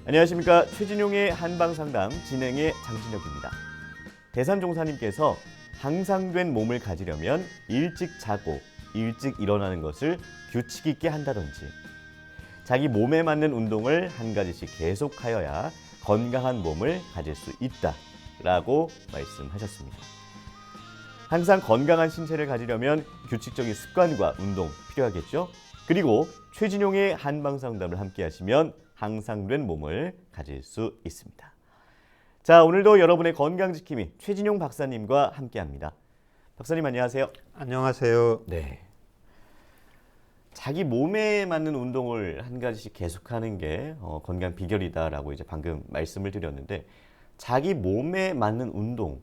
안녕하십니까. 최진용의 한방상담 진행의 장진혁입니다. 대산종사님께서 향상된 몸을 가지려면 일찍 자고 일찍 일어나는 것을 규칙 있게 한다든지 자기 몸에 맞는 운동을 한 가지씩 계속하여야 건강한 몸을 가질 수 있다라고 말씀하셨습니다. 항상 건강한 신체를 가지려면 규칙적인 습관과 운동 필요하겠죠? 그리고 최진용의 한방상담을 함께 하시면 향상된 몸을 가질 수 있습니다. 자, 오늘도 여러분의 건강지킴이 최진용 박사님과 함께합니다. 박사님 안녕하세요. 안녕하세요. 네. 자기 몸에 맞는 운동을 한 가지씩 계속하는 게 건강 비결이다라고 이제 방금 말씀을 드렸는데 자기 몸에 맞는 운동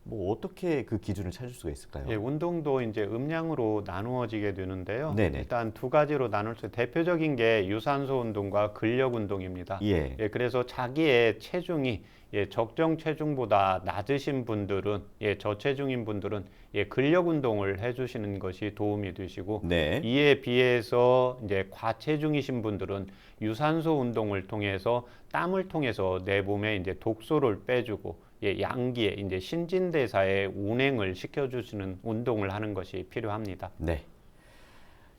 뭐 어떻게 그 기준을 찾을 수가 있을까요? 예, 운동도 이제 음량으로 나누어지게 되는데요. 네네. 일단 두 가지로 나눌 수 대표적인 게 유산소 운동과 근력 운동입니다. 예. 그래서 자기의 체중이 적정 체중보다 낮으신 분들은 저체중인 분들은 근력 운동을 해주시는 것이 도움이 되시고 네. 이에 비해서 이제 과체중이신 분들은 유산소 운동을 통해서 땀을 통해서 내 몸에 이제 독소를 빼주고 양기에 이제 신진대사의 운행을 시켜주시는 운동을 하는 것이 필요합니다. 네.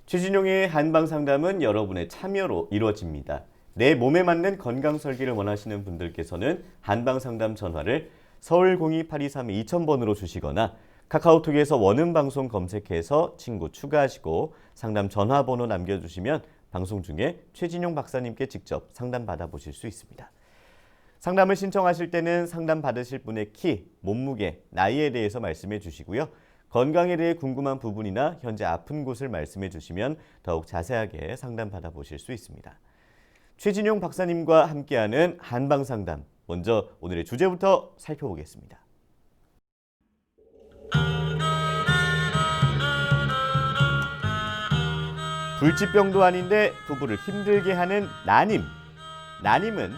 최진용의 한방상담은 여러분의 참여로 이루어집니다. 내 몸에 맞는 건강 설계를 원하시는 분들께서는 한방상담 전화를 서울 02-823-2000번으로 주시거나 카카오톡에서 원음방송 검색해서 친구 추가하시고 상담 전화번호 남겨주시면 방송 중에 최진용 박사님께 직접 상담 받아보실 수 있습니다. 상담을 신청하실 때는 상담 받으실 분의 키, 몸무게, 나이에 대해서 말씀해 주시고요. 건강에 대해 궁금한 부분이나 현재 아픈 곳을 말씀해 주시면 더욱 자세하게 상담 받아보실 수 있습니다. 최진용 박사님과 함께하는 한방상담, 먼저 오늘의 주제부터 살펴보겠습니다. 불치병도 아닌데 부부를 힘들게 하는 난임. 난임은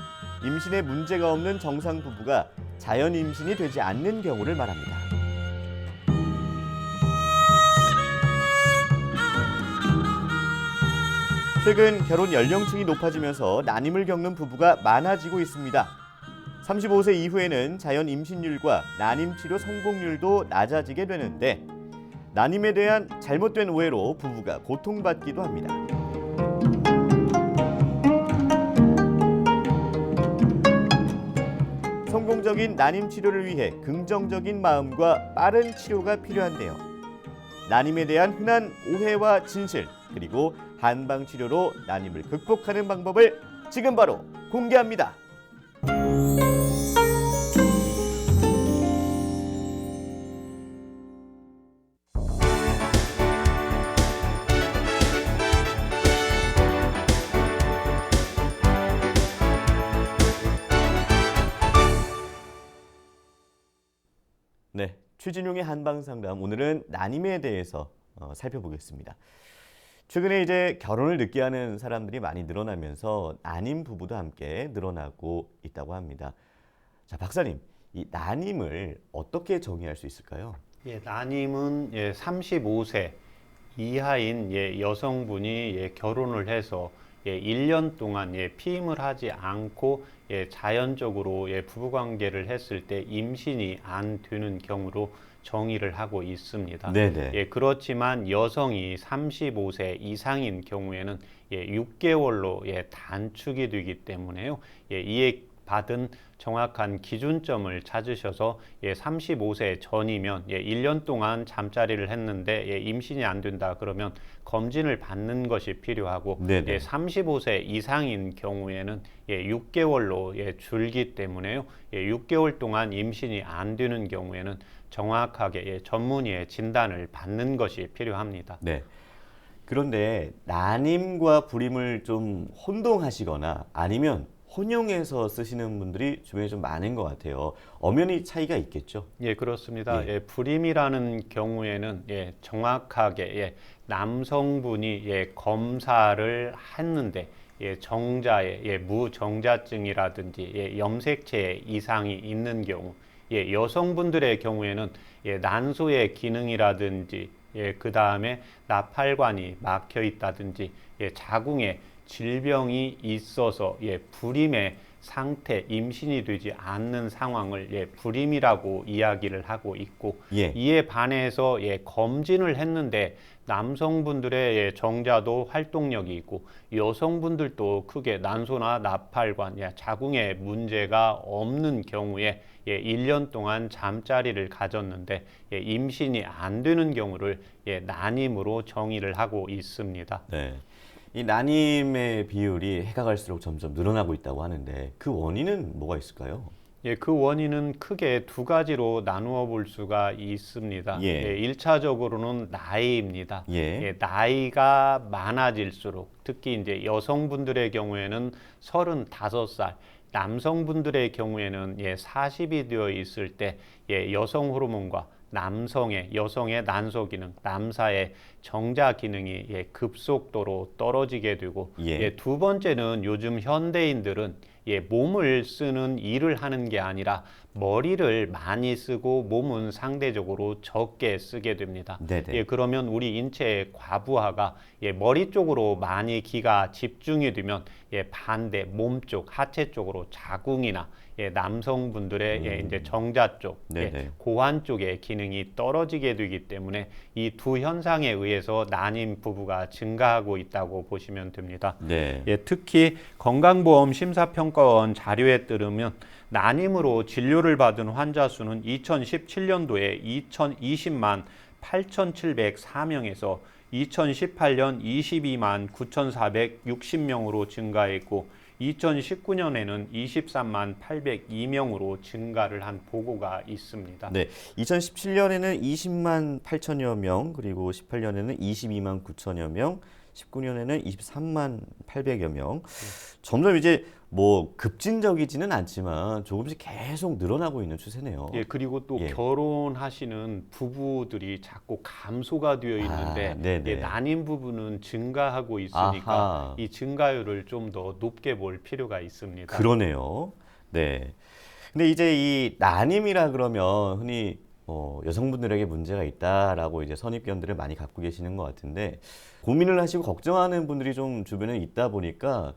임신에 문제가 없는 정상 부부가 자연 임신이 되지 않는 경우를 말합니다. 최근 결혼 연령층이 높아지면서 난임을 겪는 부부가 많아지고 있습니다. 35세 이후에는 자연 임신율과 난임 치료 성공률도 낮아지게 되는데 난임에 대한 잘못된 오해로 부부가 고통받기도 합니다. 성공적인 난임 치료를 위해 긍정적인 마음과 빠른 치료가 필요한데요. 난임에 대한 흔한 오해와 진실, 그리고 한방 치료로 난임을 극복하는 방법을 지금 바로 공개합니다. 네, 최진용의 한방상담, 오늘은 난임에 대해서 살펴보겠습니다. 최근에 이제 결혼을 늦게 하는 사람들이 많이 늘어나면서 난임 부부도 함께 늘어나고 있다고 합니다. 자, 박사님, 이 난임을 어떻게 정의할 수 있을까요? 난임은 35세 이하인 여성분이 결혼을 해서 1년 동안 피임을 하지 않고 자연적으로 부부관계를 했을 때 임신이 안 되는 경우로 정의를 하고 있습니다. 네네. 그렇지만 여성이 35세 이상인 경우에는 6개월로 단축이 되기 때문에요. 이에 받은 정확한 기준점을 찾으셔서 35세 전이면 1년 동안 잠자리를 했는데 임신이 안 된다 그러면 검진을 받는 것이 필요하고 35세 이상인 경우에는 6개월로 줄기 때문에요. 6개월 동안 임신이 안 되는 경우에는 정확하게 전문의의 진단을 받는 것이 필요합니다. 네. 그런데 난임과 불임을 좀 혼동하시거나 아니면 혼용해서 쓰시는 분들이 주변에 좀 많은 것 같아요. 엄연히 차이가 있겠죠? 그렇습니다. 불임이라는 경우에는 정확하게 남성분이 검사를 했는데 정자에 무정자증이라든지 염색체 이상이 있는 경우, 여성분들의 경우에는 난소의 기능이라든지 그 다음에 나팔관이 막혀 있다든지 자궁에 질병이 있어서 불임에 상태, 임신이 되지 않는 상황을 불임이라고 이야기를 하고 있고 예. 이에 반해서 검진을 했는데 남성분들의 정자도 활동력이 있고 여성분들도 크게 난소나 나팔관, 자궁에 문제가 없는 경우에 1년 동안 잠자리를 가졌는데 임신이 안 되는 경우를 난임으로 정의를 하고 있습니다. 네. 이 난임의 비율이 해가 갈수록 점점 늘어나고 있다고 하는데 그 원인은 뭐가 있을까요? 그 원인은 크게 두 가지로 나누어 볼 수가 있습니다. 예. 1차적으로는 나이입니다. 예. 나이가 많아질수록 특히 이제 여성분들의 경우에는 35살, 남성분들의 경우에는 40이 되어 있을 때 여성 호르몬과 여성의 난소 기능, 남사의 정자 기능이 급속도로 떨어지게 되고 예. 두 번째는 요즘 현대인들은 몸을 쓰는 일을 하는 게 아니라 머리를 많이 쓰고 몸은 상대적으로 적게 쓰게 됩니다. 네네. 그러면 우리 인체의 과부하가 머리 쪽으로 많이 기가 집중이 되면 반대 몸 쪽, 하체 쪽으로 자궁이나 남성분들의 이제 정자 쪽, 네네. 고환 쪽의 기능이 떨어지게 되기 때문에 이 두 현상에 의해서 난임 부부가 증가하고 있다고 보시면 됩니다. 네. 특히 건강보험 심사평가원 자료에 따르면 난임으로 진료를 받은 환자 수는 2017년도에 2020만 8,704명에서 2018년 22만 9,460명으로 증가했고 2019년에는 23만 802명으로 증가를 한 보고가 있습니다. 네. 2017년에는 20만 8천여 명, 그리고 18년에는 22만 9천여 명, 19년에는 23만 800여 명. 점점 이제 뭐 급진적이지는 않지만 조금씩 계속 늘어나고 있는 추세네요. 그리고 또 예. 결혼하시는 부부들이 자꾸 감소가 되어 있는데 네네. 난임 부부는 증가하고 있으니까 아하. 이 증가율을 좀 더 높게 볼 필요가 있습니다. 그러네요. 네. 근데 이제 이 난임이라 그러면 흔히 여성분들에게 문제가 있다라고 이제 선입견들을 많이 갖고 계시는 것 같은데 고민을 하시고 걱정하는 분들이 좀 주변에 있다 보니까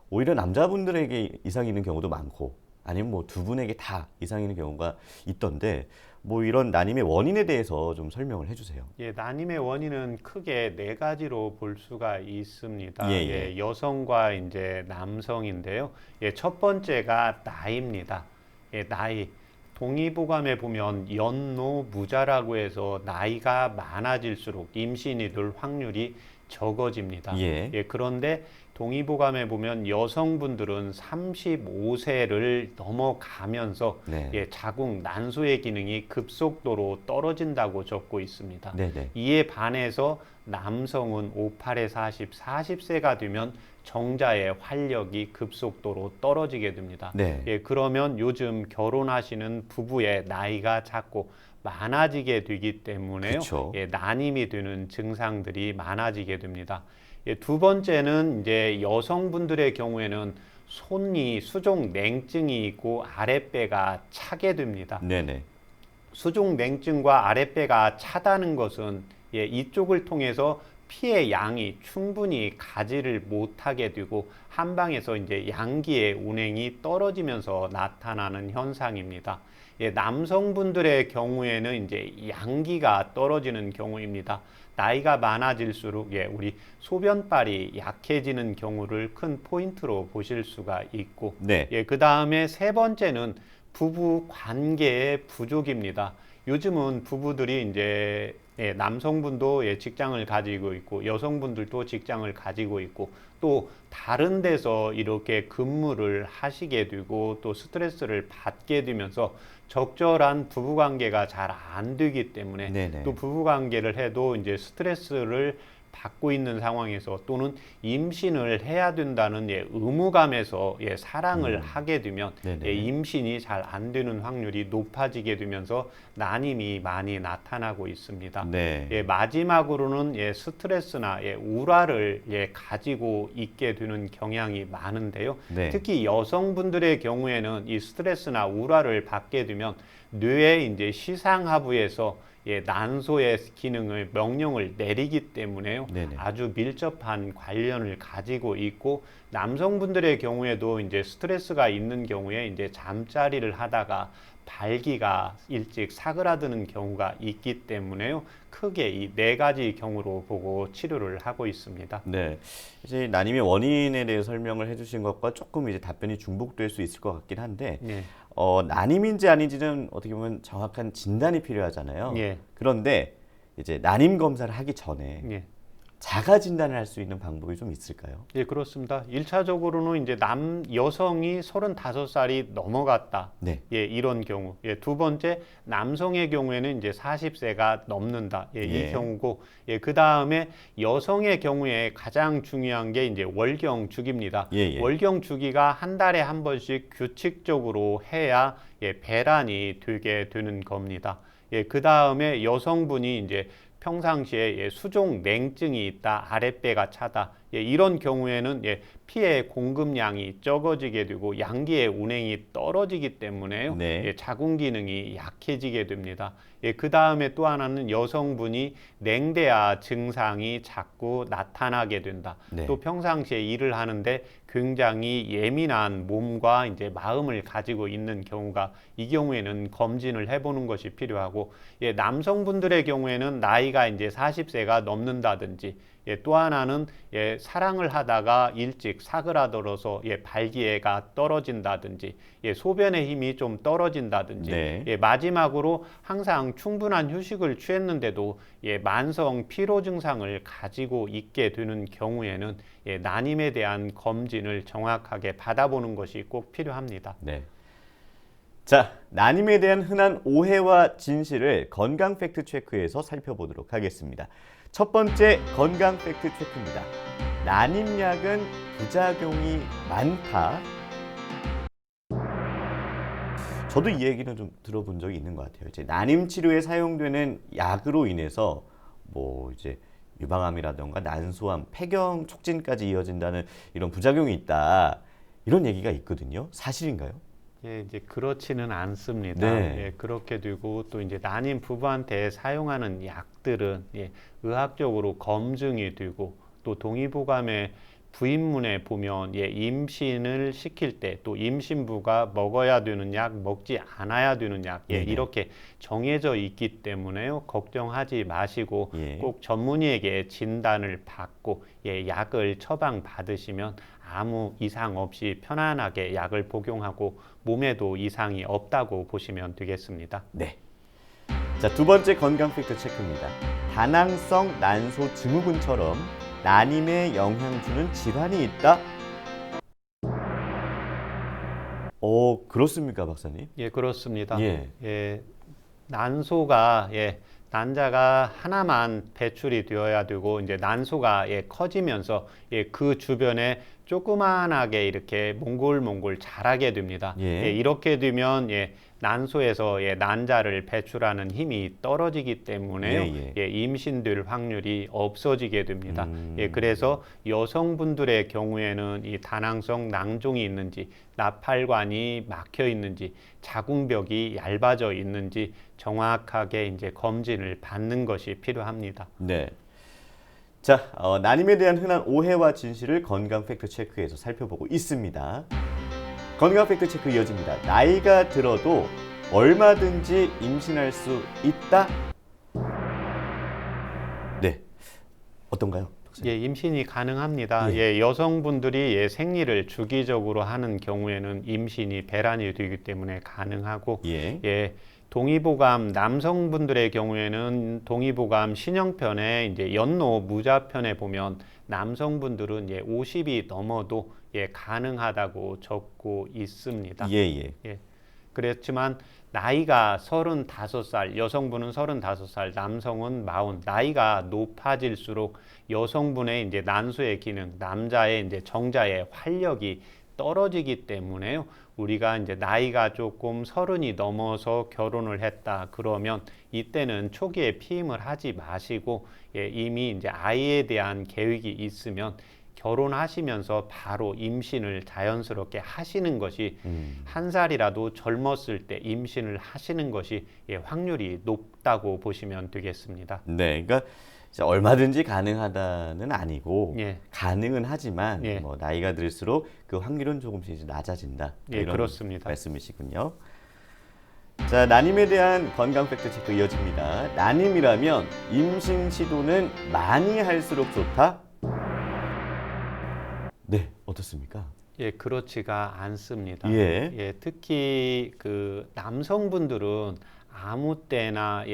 오히려 남자분들에게 이상이 있는 경우도 많고 아니면 뭐 두 분에게 다 이상이 있는 경우가 있던데 뭐 이런 난임의 원인에 대해서 좀 설명을 해주세요. 난임의 원인은 크게 네 가지로 볼 수가 있습니다. 예. 여성과 이제 남성인데요. 첫 번째가 나이입니다. 나이. 동의보감에 보면 연노무자라고 해서 나이가 많아질수록 임신이 될 확률이 적어집니다. 그런데 동의보감에 보면 여성분들은 35세를 넘어가면서 네. 자궁 난소의 기능이 급속도로 떨어진다고 적고 있습니다. 네네. 이에 반해서 남성은 58에 40세가 되면 정자의 활력이 급속도로 떨어지게 됩니다. 네. 그러면 요즘 결혼하시는 부부의 나이가 자꾸 많아지게 되기 때문에요. 그쵸. 난임이 되는 증상들이 많아지게 됩니다. 두 번째는 이제 여성분들의 경우에는 손이 수종 냉증이 있고 아랫배가 차게 됩니다. 네네. 수종 냉증과 아랫배가 차다는 것은 이쪽을 통해서 피의 양이 충분히 가지를 못하게 되고 한방에서 이제 양기의 운행이 떨어지면서 나타나는 현상입니다. 남성분들의 경우에는 이제 양기가 떨어지는 경우입니다. 나이가 많아질수록 우리 소변빨이 약해지는 경우를 큰 포인트로 보실 수가 있고, 네. 그 다음에 세 번째는 부부 관계의 부족입니다. 요즘은 부부들이 이제 남성분도 직장을 가지고 있고 여성분들도 직장을 가지고 있고 또 다른 데서 이렇게 근무를 하시게 되고 또 스트레스를 받게 되면서 적절한 부부관계가 잘 안 되기 때문에 네네. 또 부부관계를 해도 이제 스트레스를 받고 있는 상황에서 또는 임신을 해야 된다는 의무감에서 사랑을 하게 되면 네네. 임신이 잘 안 되는 확률이 높아지게 되면서 난임이 많이 나타나고 있습니다. 네. 마지막으로는 스트레스나 우라를 가지고 있게 되는 경향이 많은데요. 네. 특히 여성분들의 경우에는 이 스트레스나 우라를 받게 되면 뇌의 이제 시상하부에서 난소의 기능을 명령을 내리기 때문에요. 네네. 아주 밀접한 관련을 가지고 있고 남성분들의 경우에도 이제 스트레스가 있는 경우에 이제 잠자리를 하다가 발기가 일찍 사그라드는 경우가 있기 때문에요. 크게 이 네 가지 경우로 보고 치료를 하고 있습니다. 네. 이제 난임의 원인에 대해 설명을 해주신 것과 조금 이제 답변이 중복될 수 있을 것 같긴 한데, 예. 난임인지 아닌지는 어떻게 보면 정확한 진단이 필요하잖아요. 예. 그런데 이제 난임 검사를 하기 전에 예. 자가 진단을 할 수 있는 방법이 좀 있을까요? 예, 그렇습니다. 1차적으로는 이제 여성이 35살이 넘어갔다. 네. 예, 이런 경우. 예, 두 번째, 남성의 경우에는 이제 40세가 넘는다. 예, 예. 이 경우고. 예, 그 다음에 여성의 경우에 가장 중요한 게 이제 월경 주기입니다. 예. 월경 주기가 한 달에 한 번씩 규칙적으로 해야 배란이 되게 되는 겁니다. 예, 그 다음에 여성분이 이제 평상시에 수종 냉증이 있다, 아랫배가 차다, 이런 경우에는 피의 공급량이 적어지게 되고 양기의 운행이 떨어지기 때문에요. 네. 자궁 기능이 약해지게 됩니다. 그 다음에 또 하나는 여성분이 냉대화 증상이 자꾸 나타나게 된다. 네. 또 평상시에 일을 하는데 굉장히 예민한 몸과 이제 마음을 가지고 있는 경우가, 이 경우에는 검진을 해보는 것이 필요하고, 남성분들의 경우에는 나이가 이제 40세가 넘는다든지, 또 하나는 사랑을 하다가 일찍 사그라들어서 발기가 떨어진다든지, 소변의 힘이 좀 떨어진다든지, 네. 마지막으로 항상 충분한 휴식을 취했는데도 만성 피로 증상을 가지고 있게 되는 경우에는 난임에 대한 검진을 정확하게 받아보는 것이 꼭 필요합니다. 네. 자, 난임에 대한 흔한 오해와 진실을 건강 팩트 체크에서 살펴보도록 하겠습니다. 첫 번째 건강 팩트 체크입니다. 난임약은 부작용이 많다. 저도 이 얘기는 좀 들어본 적이 있는 것 같아요. 이제 난임 치료에 사용되는 약으로 인해서 뭐 이제 유방암이라던가 난소암, 폐경 촉진까지 이어진다는 이런 부작용이 있다. 이런 얘기가 있거든요. 사실인가요? 이제 그렇지는 않습니다. 네. 그렇게 되고 또 이제 난임 부부한테 사용하는 약들은 의학적으로 검증이 되고, 또 동의보감의 부인문에 보면 임신을 시킬 때 또 임신부가 먹어야 되는 약, 먹지 않아야 되는 약, 네네. 이렇게 정해져 있기 때문에요. 걱정하지 마시고 예. 꼭 전문의에게 진단을 받고 약을 처방 받으시면 아무 이상 없이 편안하게 약을 복용하고 몸에도 이상이 없다고 보시면 되겠습니다. 네. 자, 두 번째 건강 팩트 체크입니다. 다낭성 난소 증후군처럼 난임에 영향 주는 질환이 있다? 그렇습니까, 박사님? 예, 그렇습니다. 예. 난소가 난자가 하나만 배출이 되어야 되고, 이제 난소가 커지면서 그 주변에 조그만하게 이렇게 몽골몽골 자라게 됩니다. 이렇게 되면 난소에서 난자를 배출하는 힘이 떨어지기 때문에요. 임신될 확률이 없어지게 됩니다. 그래서 여성분들의 경우에는 이 다낭성 낭종이 있는지, 나팔관이 막혀 있는지, 자궁벽이 얇아져 있는지 정확하게 이제 검진을 받는 것이 필요합니다. 네. 자, 난임에 대한 흔한 오해와 진실을 건강 팩트 체크에서 살펴보고 있습니다. 건강 팩트 체크 이어집니다. 나이가 들어도 얼마든지 임신할 수 있다? 네. 어떤가요? 임신이 가능합니다. 여성분들이 생리를 주기적으로 하는 경우에는 임신이 배란이 되기 때문에 가능하고, 동의보감 남성분들의 경우에는 동의보감 신형편에 이제 연노 무자편에 보면 남성분들은 50이 넘어도 가능하다고 적고 있습니다. 그렇지만 나이가 35살, 여성분은 35살, 남성은 40, 나이가 높아질수록 여성분의 이제 난소의 기능, 남자의 이제 정자의 활력이 떨어지기 때문에요. 우리가 이제 나이가 조금 30이 넘어서 결혼을 했다 그러면 이때는 초기에 피임을 하지 마시고 이미 이제 아이에 대한 계획이 있으면 결혼하시면서 바로 임신을 자연스럽게 하시는 것이 한 살이라도 젊었을 때 임신을 하시는 것이 확률이 높다고 보시면 되겠습니다. 네, 그러니까 이제 얼마든지 가능하다는 아니고 예. 가능은 하지만 예. 뭐 나이가 들수록 그 확률은 조금씩 이제 낮아진다. 예, 이런 그렇습니다. 말씀이시군요. 자, 난임에 대한 건강 팩트 체크 이어집니다. 난임이라면 임신 시도는 많이 할수록 좋다? 네, 어떻습니까? 예, 그렇지가 않습니다. 예. 특히 그 남성분들은 아무 때나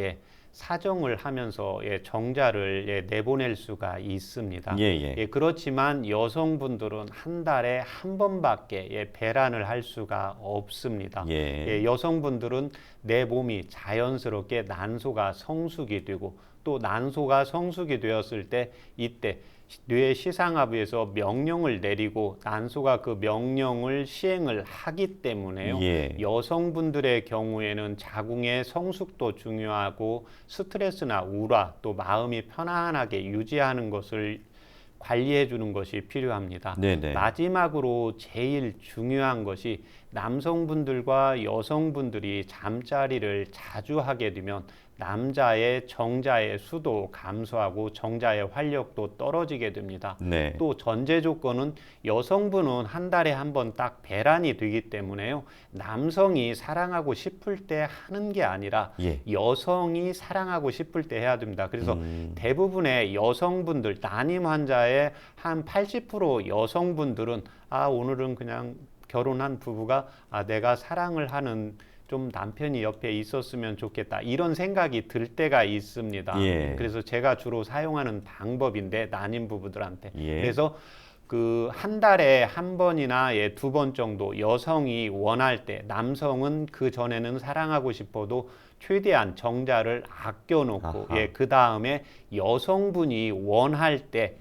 사정을 하면서 정자를 내보낼 수가 있습니다. 예. 그렇지만 여성분들은 한 달에 한 번밖에 배란을 할 수가 없습니다. 여성분들은 내 몸이 자연스럽게 난소가 성숙이 되고 또 난소가 성숙이 되었을 때 이때 뇌 시상하부에서 명령을 내리고 난소가 그 명령을 시행을 하기 때문에요. 여성분들의 경우에는 자궁의 성숙도 중요하고 스트레스나 우라 또 마음이 편안하게 유지하는 것을 관리해 주는 것이 필요합니다. 네네. 마지막으로 제일 중요한 것이 남성분들과 여성분들이 잠자리를 자주 하게 되면 남자의 정자의 수도 감소하고 정자의 활력도 떨어지게 됩니다. 네. 또 전제 조건은 여성분은 한 달에 한 번 딱 배란이 되기 때문에요. 남성이 사랑하고 싶을 때 하는 게 아니라 여성이 사랑하고 싶을 때 해야 됩니다. 그래서 대부분의 여성분들, 난임 환자의 한 80% 여성분들은 오늘은 그냥 결혼한 부부가 내가 사랑을 하는 좀 남편이 옆에 있었으면 좋겠다 이런 생각이 들 때가 있습니다. 그래서 제가 주로 사용하는 방법인데 난임 부부들한테 그래서 그 한 달에 한 번이나 두 번 정도 여성이 원할 때 남성은 그 전에는 사랑하고 싶어도 최대한 정자를 아껴놓고 그 다음에 여성분이 원할 때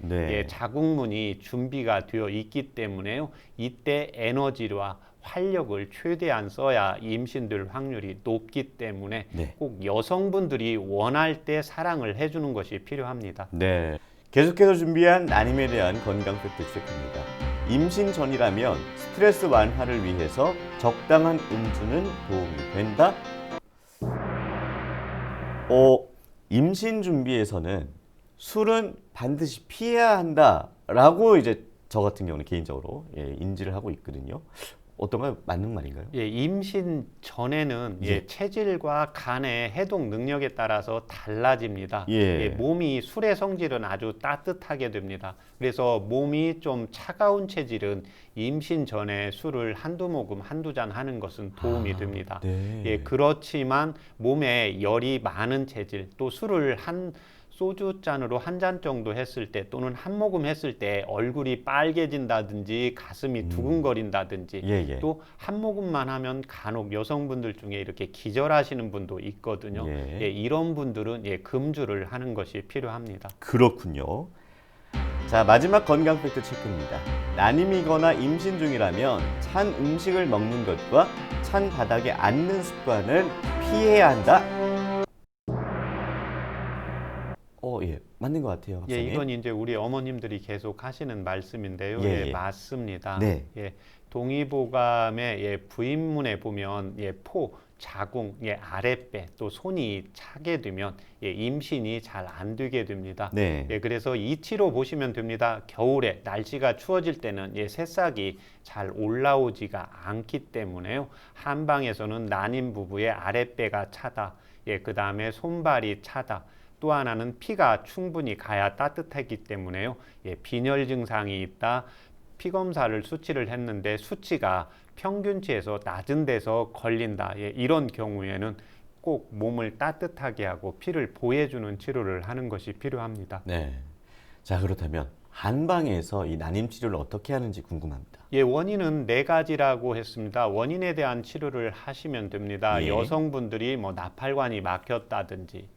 자궁문이 준비가 되어 있기 때문에요. 이때 에너지와 활력을 최대한 써야 임신될 확률이 높기 때문에 꼭 여성분들이 원할 때 사랑을 해주는 것이 필요합니다. 네. 계속해서 준비한 난임에 대한 건강 팩트 체크입니다. 임신 전이라면 스트레스 완화를 위해서 적당한 음주는 도움이 된다? 임신 준비에서는 술은 반드시 피해야 한다라고 이제 저 같은 경우는 개인적으로 인지를 하고 있거든요. 어떤가요? 맞는 말인가요? 임신 전에는 체질과 간의 해독 능력에 따라서 달라집니다. 몸이 술의 성질은 아주 따뜻하게 됩니다. 그래서 몸이 좀 차가운 체질은 임신 전에 술을 한두 모금, 한두 잔 하는 것은 도움이 됩니다. 그렇지만 몸에 열이 많은 체질, 또 술을 소주잔으로 한 잔 정도 했을 때 또는 한 모금 했을 때 얼굴이 빨개진다든지 가슴이 두근거린다든지 또 한 모금만 하면 간혹 여성분들 중에 이렇게 기절하시는 분도 있거든요. 이런 분들은 금주를 하는 것이 필요합니다. 그렇군요. 자, 마지막 건강 팩트 체크입니다. 난임이거나 임신 중이라면 찬 음식을 먹는 것과 찬 바닥에 앉는 습관을 피해야 한다. 맞는 것 같아요. 박사님. 이건 이제 우리 어머님들이 계속 하시는 말씀인데요. 맞습니다. 동의보감의 부인문에 보면 자궁, 아랫배, 또 손이 차게 되면 임신이 잘 안 되게 됩니다. 그래서 이치로 보시면 됩니다. 겨울에 날씨가 추워질 때는 새싹이 잘 올라오지가 않기 때문에요. 한방에서는 난임 부부의 아랫배가 차다. 그 다음에 손발이 차다. 또 하나는 피가 충분히 가야 따뜻하기 때문에요. 빈혈 증상이 있다. 피 검사를 수치를 했는데 수치가 평균치에서 낮은 데서 걸린다. 이런 경우에는 꼭 몸을 따뜻하게 하고 피를 보해주는 치료를 하는 것이 필요합니다. 자, 그렇다면 한방에서 이 난임 치료를 어떻게 하는지 궁금합니다. 원인은 4가지라고 했습니다. 원인에 대한 치료를 하시면 됩니다. 여성분들이 나팔관이 막혔다든지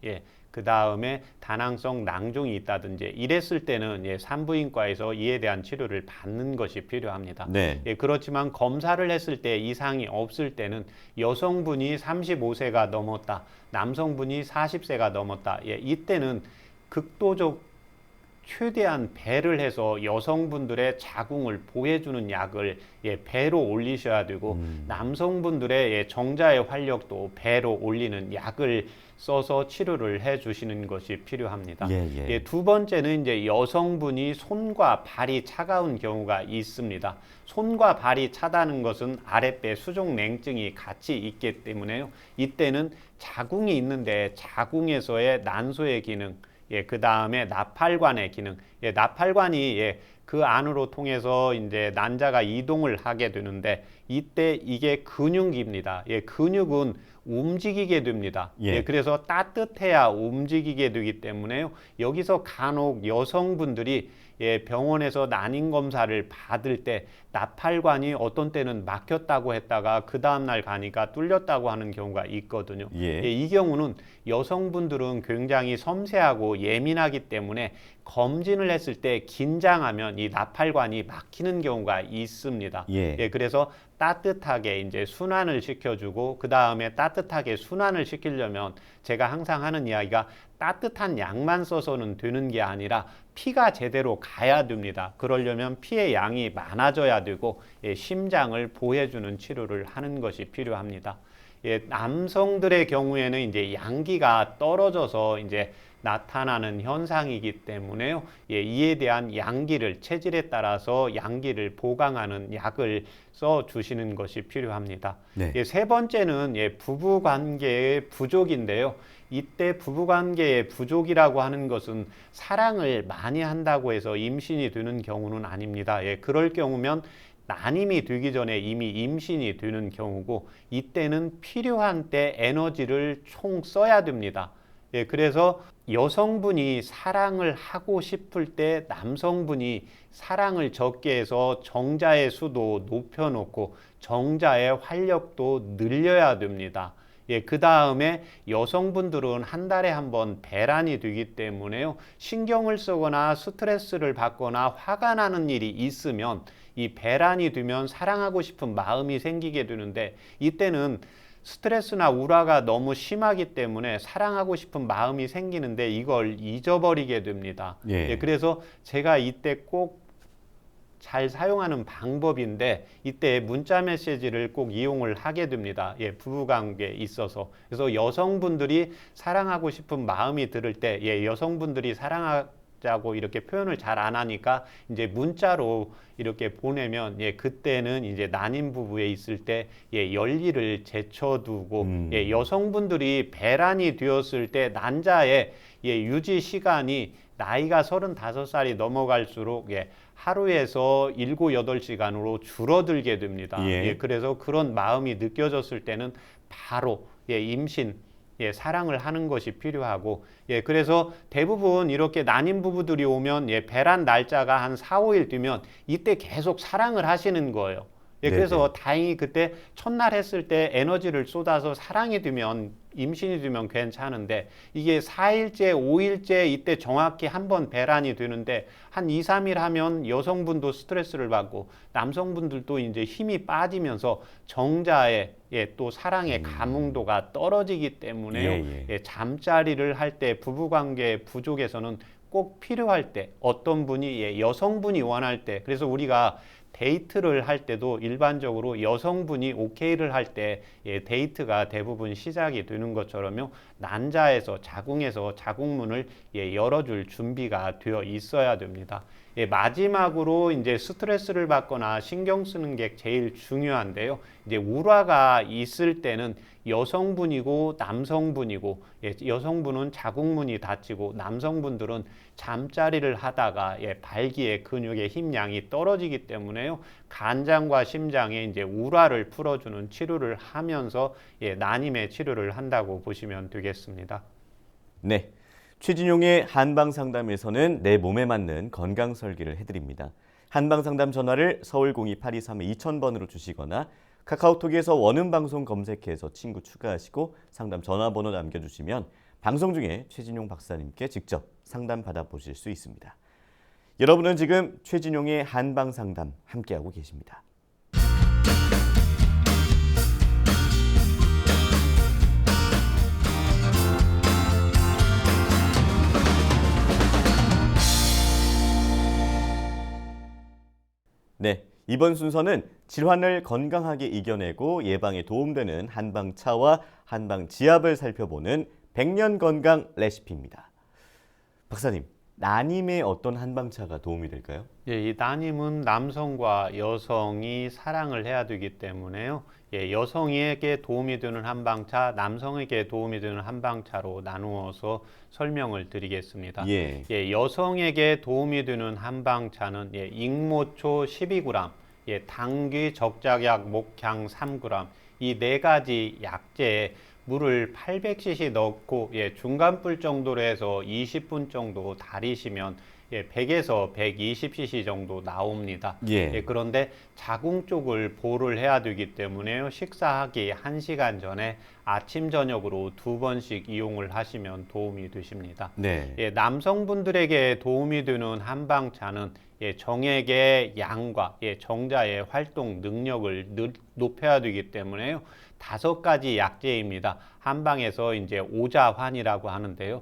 그 다음에 다낭성 낭종이 있다든지 이랬을 때는 산부인과에서 이에 대한 치료를 받는 것이 필요합니다. 그렇지만 검사를 했을 때 이상이 없을 때는 여성분이 35세가 넘었다, 남성분이 40세가 넘었다. 이때는 극도적 최대한 배를 해서 여성분들의 자궁을 보호해주는 약을 배로 올리셔야 되고 남성분들의 정자의 활력도 배로 올리는 약을 써서 치료를 해주시는 것이 필요합니다. 두 번째는 이제 여성분이 손과 발이 차가운 경우가 있습니다. 손과 발이 차다는 것은 아랫배 수족 냉증이 같이 있기 때문에요. 이때는 자궁이 있는데 자궁에서의 난소의 기능, 그 다음에 나팔관의 기능, 나팔관이 그 안으로 통해서 이제 난자가 이동을 하게 되는데 이때 이게 근육입니다. 근육은 움직이게 됩니다. 그래서 따뜻해야 움직이게 되기 때문에요. 여기서 간혹 여성분들이 병원에서 난임 검사를 받을 때 나팔관이 어떤 때는 막혔다고 했다가 그 다음날 가니까 뚫렸다고 하는 경우가 있거든요. 이 경우는 여성분들은 굉장히 섬세하고 예민하기 때문에 검진을 했을 때 긴장하면 이 나팔관이 막히는 경우가 있습니다. 그래서 따뜻하게 이제 순환을 시켜주고 그 다음에 따뜻하게 순환을 시키려면 제가 항상 하는 이야기가 따뜻한 약만 써서는 되는 게 아니라 피가 제대로 가야 됩니다. 그러려면 피의 양이 많아져야 되고 심장을 보호해주는 치료를 하는 것이 필요합니다. 남성들의 경우에는 이제 양기가 떨어져서 이제 나타나는 현상이기 때문에요. 이에 대한 양기를 체질에 따라서 양기를 보강하는 약을 써 주시는 것이 필요합니다. 세 번째는 부부관계의 부족인데요. 이때 부부관계의 부족이라고 하는 것은 사랑을 많이 한다고 해서 임신이 되는 경우는 아닙니다. 그럴 경우면 난임이 되기 전에 이미 임신이 되는 경우고 이때는 필요한 때 에너지를 총 써야 됩니다. 그래서 여성분이 사랑을 하고 싶을 때 남성분이 사랑을 적게 해서 정자의 수도 높여놓고 정자의 활력도 늘려야 됩니다. 그 다음에 여성분들은 한 달에 한 번 배란이 되기 때문에요. 신경을 쓰거나 스트레스를 받거나 화가 나는 일이 있으면 이 배란이 되면 사랑하고 싶은 마음이 생기게 되는데 이때는 스트레스나 우라가 너무 심하기 때문에 사랑하고 싶은 마음이 생기는데 이걸 잊어버리게 됩니다. 그래서 제가 이때 꼭 잘 사용하는 방법인데 이때 문자 메시지를 꼭 이용을 하게 됩니다. 부부관계에 있어서. 그래서 여성분들이 사랑하고 싶은 마음이 들을 때 여성분들이 사랑하자고 이렇게 표현을 잘 안 하니까 이제 문자로 이렇게 보내면 그때는 이제 난임 부부에 있을 때 열기를 제쳐두고 여성분들이 배란이 되었을 때 난자의 유지 시간이 나이가 35살이 넘어갈수록 하루에서 7, 8시간으로 줄어들게 됩니다. 그래서 그런 마음이 느껴졌을 때는 바로 임신, 사랑을 하는 것이 필요하고 그래서 대부분 이렇게 난임 부부들이 오면 배란 날짜가 한 4, 5일 뒤면 이때 계속 사랑을 하시는 거예요. 그래서 다행히 그때 첫날 했을 때 에너지를 쏟아서 사랑이 되면 임신이 되면 괜찮은데 이게 4일째, 5일째 이때 정확히 한 번 배란이 되는데 한 2, 3일 하면 여성분도 스트레스를 받고 남성분들도 이제 힘이 빠지면서 정자의 또 사랑의 감흥도가 떨어지기 때문에 잠자리를 할 때 부부관계 부족에서는 꼭 필요할 때 어떤 분이 여성분이 원할 때 그래서 우리가 데이트를 할 때도 일반적으로 여성분이 오케이를 할 때 데이트가 대부분 시작이 되는 것처럼요. 난자에서 자궁에서 자궁문을 열어줄 준비가 되어 있어야 됩니다. 마지막으로 이제 스트레스를 받거나 신경 쓰는 게 제일 중요한데요. 이제 울화가 있을 때는 여성분이고 남성분이고 여성분은 자궁문이 닫히고 남성분들은 잠자리를 하다가 발기의 근육의 힘량이 떨어지기 때문에요. 간장과 심장에 이제 울화를 풀어주는 치료를 하면서 난임의 치료를 한다고 보시면 되겠습니다. 네, 최진용의 한방상담에서는 내 몸에 맞는 건강설계를 해드립니다. 한방상담 전화를 서울 02-8232-2000번으로 주시거나 카카오톡에서 원음방송 검색해서 친구 추가하시고 상담 전화번호 남겨주시면 방송 중에 최진용 박사님께 직접 상담 받아보실 수 있습니다. 여러분은 지금 최진용의 한방상담 함께하고 계십니다. 네, 이번 순서는 질환을 건강하게 이겨내고 예방에 도움되는 한방차와 한방지압을 살펴보는 백년 건강 레시피입니다. 박사님, 난임에 어떤 한방차가 도움이 될까요? 예, 이 난임은 남성과 여성이 사랑을 해야 되기 때문에요. 예, 여성에게 도움이 되는 한방차, 남성에게 도움이 되는 한방차로 나누어서 설명을 드리겠습니다. 예. 예, 여성에게 도움이 되는 한방차는 익모초 12g, 당귀, 적작약, 목향 3g, 이 네 가지 약재에 물을 800cc 넣고 중간불 정도로 해서 20분 정도 달이시면 100에서 120cc 정도 나옵니다. 예. 그런데 자궁 쪽을 보호를 해야 되기 때문에요. 식사하기 1시간 전에 아침 저녁으로 2번씩 이용을 하시면 도움이 되십니다. 네. 남성분들에게 도움이 되는 한방차는 정액의 양과 정자의 활동 능력을 높여야 되기 때문에요. 5가지 약재입니다. 한방에서 이제 오자환이라고 하는데요.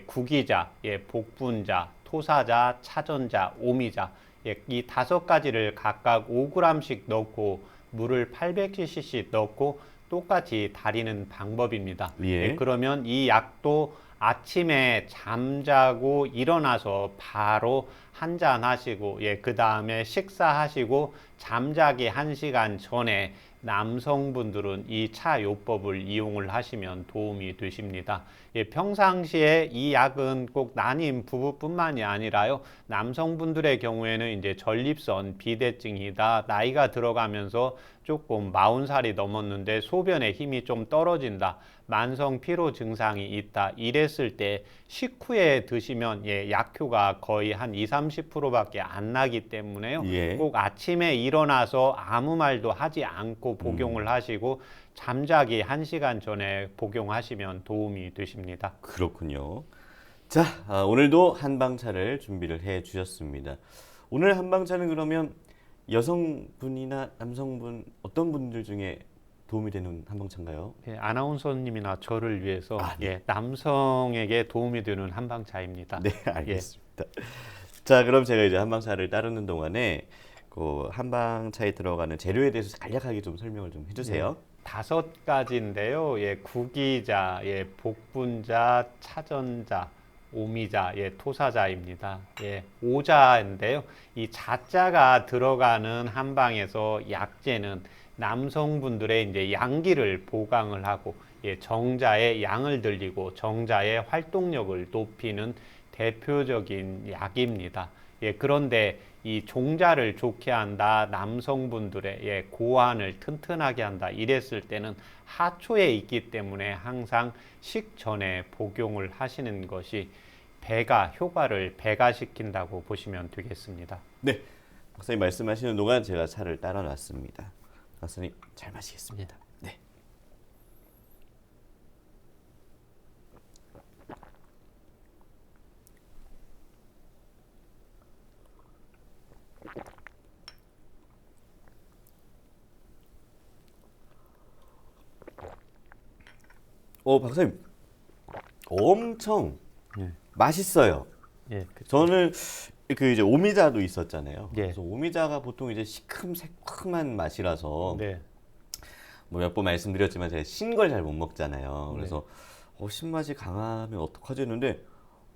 구기자, 복분자, 토사자, 차전자, 오미자, 이 5가지를 각각 5g씩 넣고 물을 800cc 넣고 똑같이 달이는 방법입니다. 예. 그러면 이 약도 아침에 잠자고 일어나서 바로 한 잔 하시고 그 다음에 식사하시고 잠자기 1시간 전에 남성분들은 이 차 요법을 이용을 하시면 도움이 되십니다. 평상시에 이 약은 꼭 난임 부부뿐만이 아니라요. 남성분들의 경우에는 이제 전립선 비대증이다. 나이가 들어가면서 조금 40살이 넘었는데 소변에 힘이 좀 떨어진다. 만성 피로 증상이 있다. 이랬을 때 식후에 드시면 약효가 거의 한 20-30%밖에 안 나기 때문에요. 예. 꼭 아침에 일어나서 아무 말도 하지 않고 복용을 하시고 잠자기 1시간 전에 복용하시면 도움이 되십니다. 그렇군요. 자, 오늘도 한방차를 준비를 해 주셨습니다. 오늘 한방차는 그러면 여성분이나 남성분 어떤 분들 중에 도움이 되는 한방차인가요? 아나운서님이나 저를 위해서 네. 남성에게 도움이 되는 한방차입니다. 네, 알겠습니다. 자, 그럼 제가 이제 한방차를 따르는 동안에 그 한방차에 들어가는 재료에 대해서 간략하게 좀 설명을 좀 해주세요. 5가지인데요. 구기자, 복분자, 차전자, 오미자, 토사자입니다. 오자인데요. 이 자자가 들어가는 한방에서 약재는 남성분들의 이제 양기를 보강을 하고 정자의 양을 들리고 정자의 활동력을 높이는 대표적인 약입니다. 그런데 이 종자를 좋게 한다, 남성분들의 고환을 튼튼하게 한다 이랬을 때는 하초에 있기 때문에 항상 식전에 복용을 하시는 것이 효과를 배가시킨다고 보시면 되겠습니다. 네, 박사님 말씀하시는 동안 제가 차를 따라 놨습니다. 박사님 잘 마시겠습니다. 네. 박사님 엄청 맛있어요. 저는 그 이제 오미자도 있었잖아요. 그래서 오미자가 보통 이제 시큼새큼한 맛이라서 뭐 몇 번 말씀드렸지만 제가 신 걸 잘 못 먹잖아요. 그래서 신맛이 강하면 어떡하지 했는데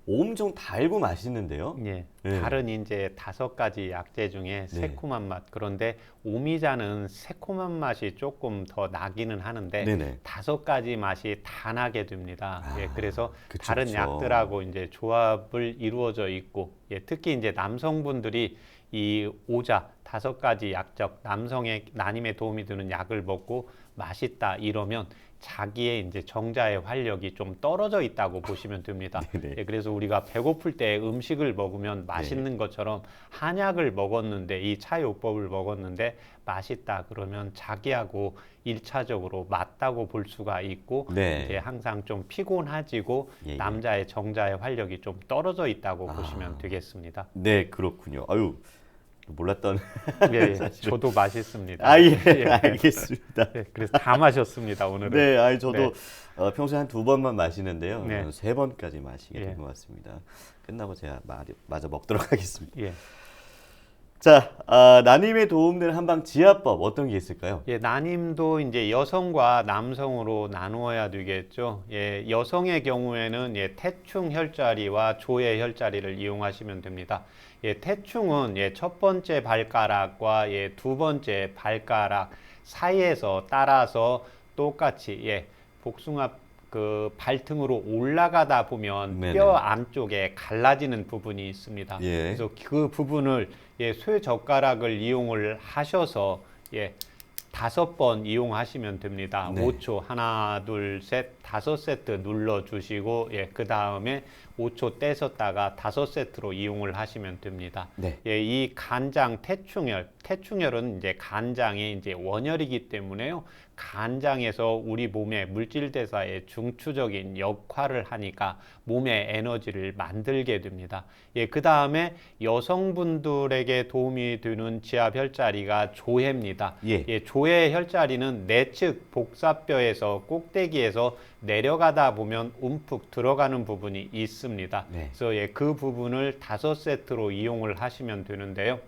엄청 달고 맛있는데요. 다른 이제 5가지 약재 중에 새콤한 맛. 그런데 오미자는 새콤한 맛이 조금 더 나기는 하는데 5가지 맛이 다 나게 됩니다. 그래서 그쵸, 다른 그쵸. 약들하고 이제 조합을 이루어져 있고, 특히 이제 남성분들이 이 오자 5가지 약적 남성의 난임에 도움이 되는 약을 먹고 맛있다 이러면 자기의 이제 정자의 활력이 좀 떨어져 있다고 보시면 됩니다. 그래서 우리가 배고플 때 음식을 먹으면 맛있는 것처럼 한약을 먹었는데 이 차요법을 먹었는데 맛있다 그러면 자기하고 1차적으로 맞다고 볼 수가 있고 이제 항상 좀 피곤해지고 남자의 정자의 활력이 좀 떨어져 있다고 보시면 되겠습니다. 네, 그렇군요. 아유, 몰랐던. 저도 맛있습니다. 알겠습니다. 그래서 다 마셨습니다, 오늘은. 네, 저도 평소에 한 2번만 마시는데요. 3번까지 예. 마시게 된 것 같습니다. 끝나고 제가 마저 먹도록 하겠습니다. 자, 그럼 이제 한방차를 따르는 동안에 재료에 대해서 간략하게 좀 설명을 좀 해주세요. 5가지인데요. 구기자, 복분자, 차전자, 오미자, 토사자, 복분자, 차전자, 오미자, 자, 난임에 도움되는 한방 지압법 어떤 게 있을까요? 예, 난임도 이제 여성과 남성으로 나누어야 되겠죠. 예, 여성의 경우에는 태충 혈자리와 조의 혈자리를 이용하시면 됩니다. 태충은 첫 번째 발가락과 두 번째 발가락 사이에서 따라서 똑같이 복숭아 그 발등으로 올라가다 보면 네네. 뼈 안쪽에 갈라지는 부분이 있습니다. 예. 그래서 그 부분을 쇠젓가락을 이용을 하셔서 5번 이용하시면 됩니다. 네. 5초 하나 둘 셋 5세트 눌러주시고 그 다음에 5초 떼셨다가 5세트로 이용을 하시면 됩니다. 네. 이 간장 태충혈은 이제 간장의 이제 원혈이기 때문에요. 간장에서 우리 몸의 물질 대사에 중추적인 역할을 하니까 몸의 에너지를 만들게 됩니다. 그 다음에 여성분들에게 도움이 되는 지압 혈자리가 조해입니다. 조해 혈자리는 내측 복사뼈에서 꼭대기에서 내려가다 보면 움푹 들어가는 부분이 있습니다. 네. 그래서 그 부분을 5세트로 이용을 하시면 되는데요.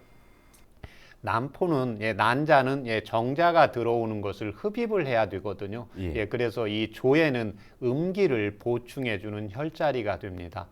난포는 난자는 정자가 들어오는 것을 흡입을 해야 되거든요. 그래서 이 조에는 음기를 보충해 주는 혈자리가 됩니다.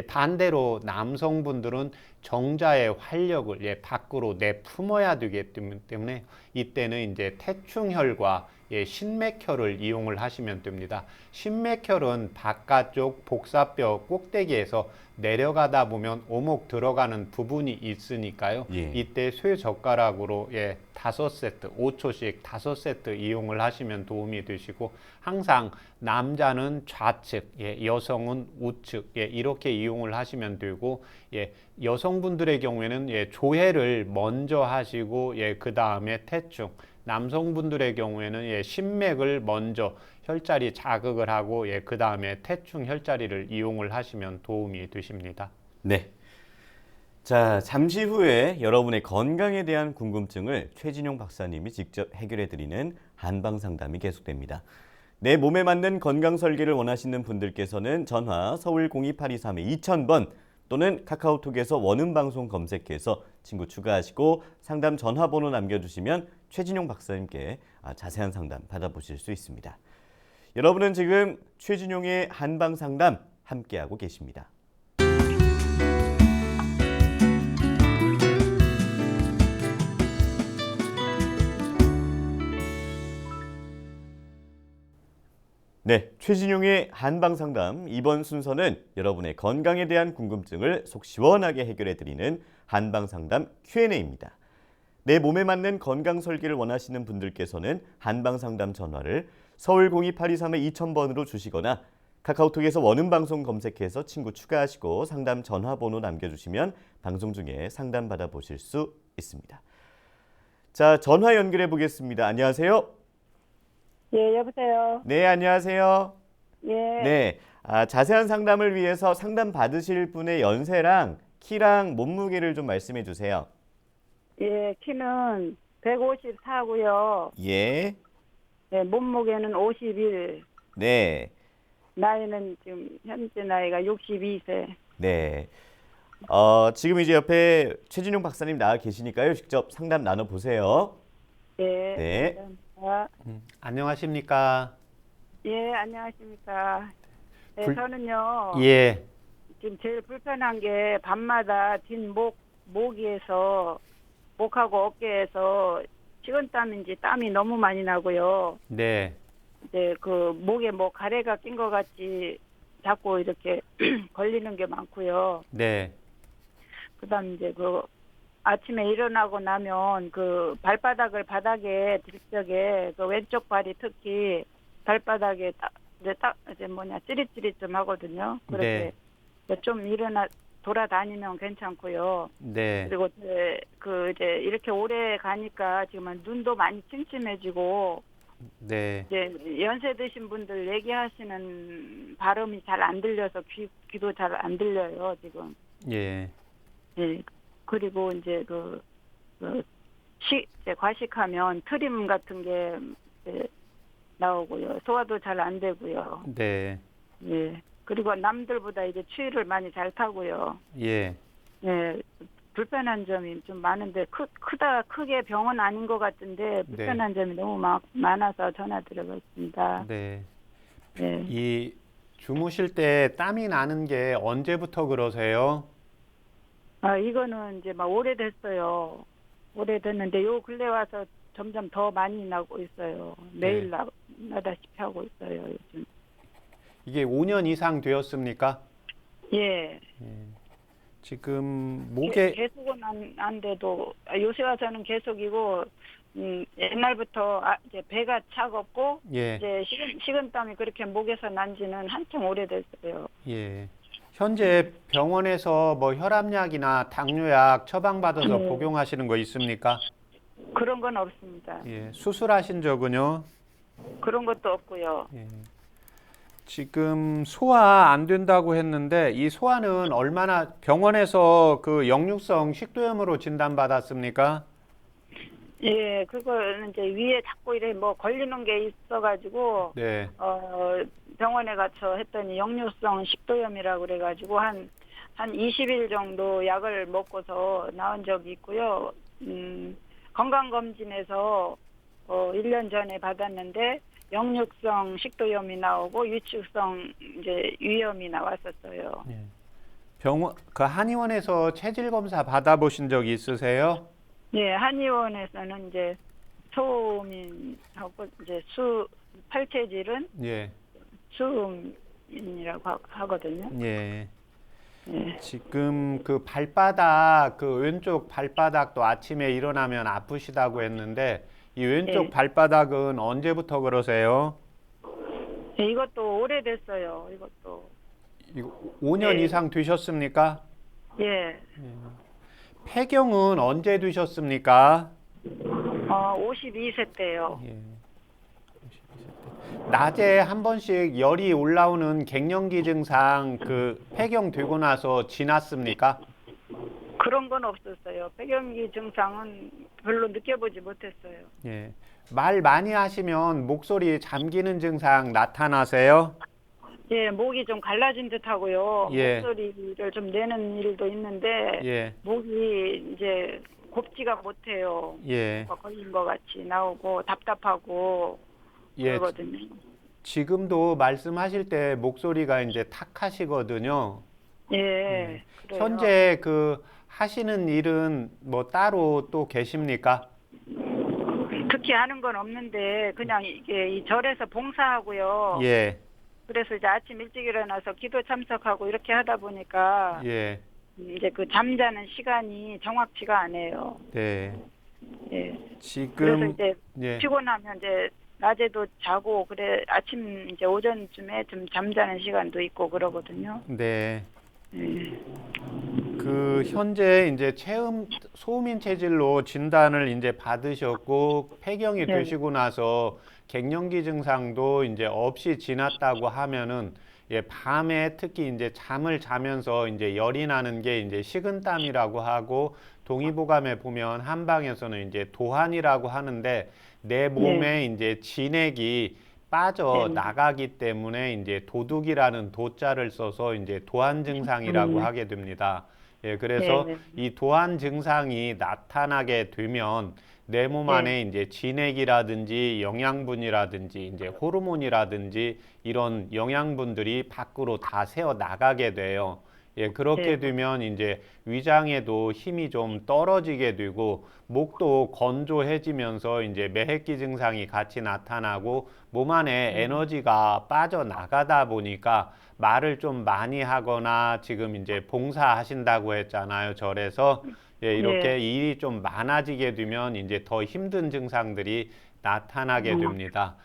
반대로 남성분들은 정자의 활력을 밖으로 내뿜어야 되기 때문에 이때는 이제 태충혈과 신맥혈을 이용을 하시면 됩니다. 신맥혈은 바깥쪽 복사뼈 꼭대기에서 내려가다 보면 오목 들어가는 부분이 있으니까요. 이때 쇠젓가락으로 5세트, 5초씩 5세트 이용을 하시면 도움이 되시고, 항상 남자는 좌측, 여성은 우측 이렇게 이용을 하시면 되고, 여성분들의 경우에는 조해를 먼저 하시고 그 다음에 태충, 남성분들의 경우에는 신맥을 먼저 혈자리 자극을 하고 그 다음에 태충 혈자리를 이용을 하시면 도움이 되십니다. 네. 자, 잠시 후에 여러분의 건강에 대한 궁금증을 최진용 박사님이 직접 해결해 드리는 한방 상담이 계속됩니다. 내 몸에 맞는 건강 설계를 원하시는 분들께서는 전화 서울 02823-2000번 또는 카카오톡에서 원음방송 검색해서 친구 추가하시고 상담 전화번호 남겨주시면 최진용 박사님께 자세한 상담 받아보실 수 있습니다. 여러분은 지금 최진용의 한방 상담 함께하고 계십니다. 네, 최진용의 한방 상담 이번 순서는 여러분의 건강에 대한 궁금증을 속 시원하게 해결해 드리는 한방 상담 Q&A입니다. 내 몸에 맞는 건강 설계를 원하시는 분들께서는 한방 상담 전화를 서울 02823-2000번으로 주시거나 카카오톡에서 원음방송 검색해서 친구 추가하시고 상담 전화번호 남겨주시면 방송 중에 상담 받아보실 수 있습니다. 자, 전화 연결해 보겠습니다. 안녕하세요. 예, 여보세요. 네, 안녕하세요. 예. 네, 자세한 상담을 위해서 상담 받으실 분의 연세랑 키랑 몸무게를 좀 말씀해 주세요. 예, 키는 154고요. 예. 네, 몸무게는 51. 네. 나이는 지금 현재 나이가 62세. 네. 지금 이제 옆에 최진용 박사님 나와 계시니까요. 직접 상담 나눠 보세요. 예. 네. 안녕하십니까? 예, 안녕하십니까? 네, 저는요. 예. 지금 제일 불편한 게 밤마다 목에서 목하고 어깨에서 식은땀인지 땀이 너무 많이 나고요. 네. 이제 그 목에 뭐 가래가 낀 것 같이 자꾸 이렇게 걸리는 게 많고요. 네. 그다음 이제 그 아침에 일어나고 나면 그 발바닥을 바닥에 들적에 그 왼쪽 발이 특히 발바닥에 찌릿찌릿 좀 하거든요. 그렇게 좀 돌아다니면 괜찮고요. 네. 그리고 이제 이렇게 오래 가니까 지금은 눈도 많이 침침해지고. 네. 이제 연세 드신 분들 얘기하시는 발음이 잘 안 들려서 귀도 잘 안 들려요 지금. 예. 네. 그리고 이제 이제 과식하면 트림 같은 게 이제 나오고요. 소화도 잘 안 되고요. 네. 예. 그리고 남들보다 이제 추위를 많이 잘 타고요. 예. 예. 불편한 점이 좀 많은데 크게 병은 아닌 것 같은데 불편한 점이 너무 많아서 전화드려봤습니다. 네. 네. 이 주무실 때 땀이 나는 게 언제부터 그러세요? 이거는 이제 막 오래됐어요. 오래됐는데 요 근래 와서 점점 더 많이 나고 있어요. 매일 나다시피 하고 있어요, 요즘. 이게 5년 이상 되었습니까? 예. 지금 목에 계속은 안 돼도 요새 와서는 계속이고 옛날부터 이제 배가 차갑고 예. 이제 식은땀이 그렇게 목에서 난지는 한참 오래됐어요. 예. 현재 병원에서 뭐 혈압약이나 당뇨약 처방받아서 네. 복용하시는 거 있습니까? 그런 건 없습니다. 예. 수술하신 적은요? 그런 것도 없고요. 예. 지금 소화 안 된다고 했는데 이 소화는 얼마나 병원에서 그 역류성 식도염으로 진단받았습니까? 예, 그거는 이제 위에 자꾸 이래 뭐 걸리는 게 있어가지고 네. 병원에 가서 했더니 역류성 식도염이라고 그래가지고 한 20일 정도 약을 먹고서 나온 적이 있고요. 건강검진에서 1년 전에 받았는데 역류성 식도염이 나오고 위축성 이제 위염이 나왔었어요. 예. 병원 그 한의원에서 체질 검사 받아보신 적 있으세요? 예, 한의원에서는 이제 소음인하고 이제 팔체질은 예. 수음인이라고 하거든요. 예. 예. 지금 그 발바닥 그 왼쪽 발바닥도 아침에 일어나면 아프시다고 했는데 이 왼쪽 네. 발바닥은 언제부터 그러세요? 예, 이것도 오래됐어요. 이것도. 이거 5년 네. 이상 되셨습니까? 예. 폐경은 언제 되셨습니까? 52세 때요. 예. 낮에 한 번씩 열이 올라오는 갱년기 증상 그 폐경 되고 나서 지났습니까? 그런 건 없었어요. 폐경기 증상은 별로 느껴보지 못했어요. 예. 말 많이 하시면 목소리 잠기는 증상 나타나세요? 예, 목이 좀 갈라진 듯하고요. 예. 목소리를 좀 내는 일도 있는데 예. 목이 이제 곱지가 못해요. 예. 뭐가 걸린 것 같이 나오고 답답하고 예. 그러거든요. 지금도 말씀하실 때 목소리가 이제 탁하시거든요. 예, 그래요. 현재 그 하시는 일은 뭐 따로 또 계십니까? 특히 하는 건 없는데 그냥 이게 이 절에서 봉사하고요. 예. 그래서 이제 아침 일찍 일어나서 기도 참석하고 이렇게 하다 보니까 예. 이제 그 잠자는 시간이 정확치가 않아요. 네. 예. 그래서 지금 이제 예. 피곤하면 이제 낮에도 자고 그래 아침 이제 오전쯤에 좀 잠자는 시간도 있고 그러거든요. 네. 예. 그 현재 이제 소음인 체질로 진단을 이제 받으셨고 폐경이 네. 되시고 나서 갱년기 증상도 이제 없이 지났다고 하면은 예, 밤에 특히 이제 잠을 자면서 이제 열이 나는 게 이제 식은땀이라고 하고 동의보감에 보면 한방에서는 이제 도한이라고 하는데 내 몸에 이제 진액이 빠져 네. 나가기 때문에 이제 도둑이라는 도자를 써서 이제 도한 증상이라고 하게 됩니다. 예, 그래서 네. 이 도한 증상이 나타나게 되면 내 몸 네. 안에 이제 진액이라든지 영양분이라든지 이제 호르몬이라든지 이런 영양분들이 밖으로 다 새어 나가게 돼요. 예, 그렇게 네. 되면 이제 위장에도 힘이 좀 떨어지게 되고 목도 건조해지면서 이제 매획기 증상이 같이 나타나고 몸 안에 에너지가 빠져나가다 보니까 말을 좀 많이 하거나 지금 이제 봉사하신다고 했잖아요, 절에서. 예, 이렇게 일이 좀 많아지게 되면 이제 더 힘든 증상들이 나타나게 됩니다.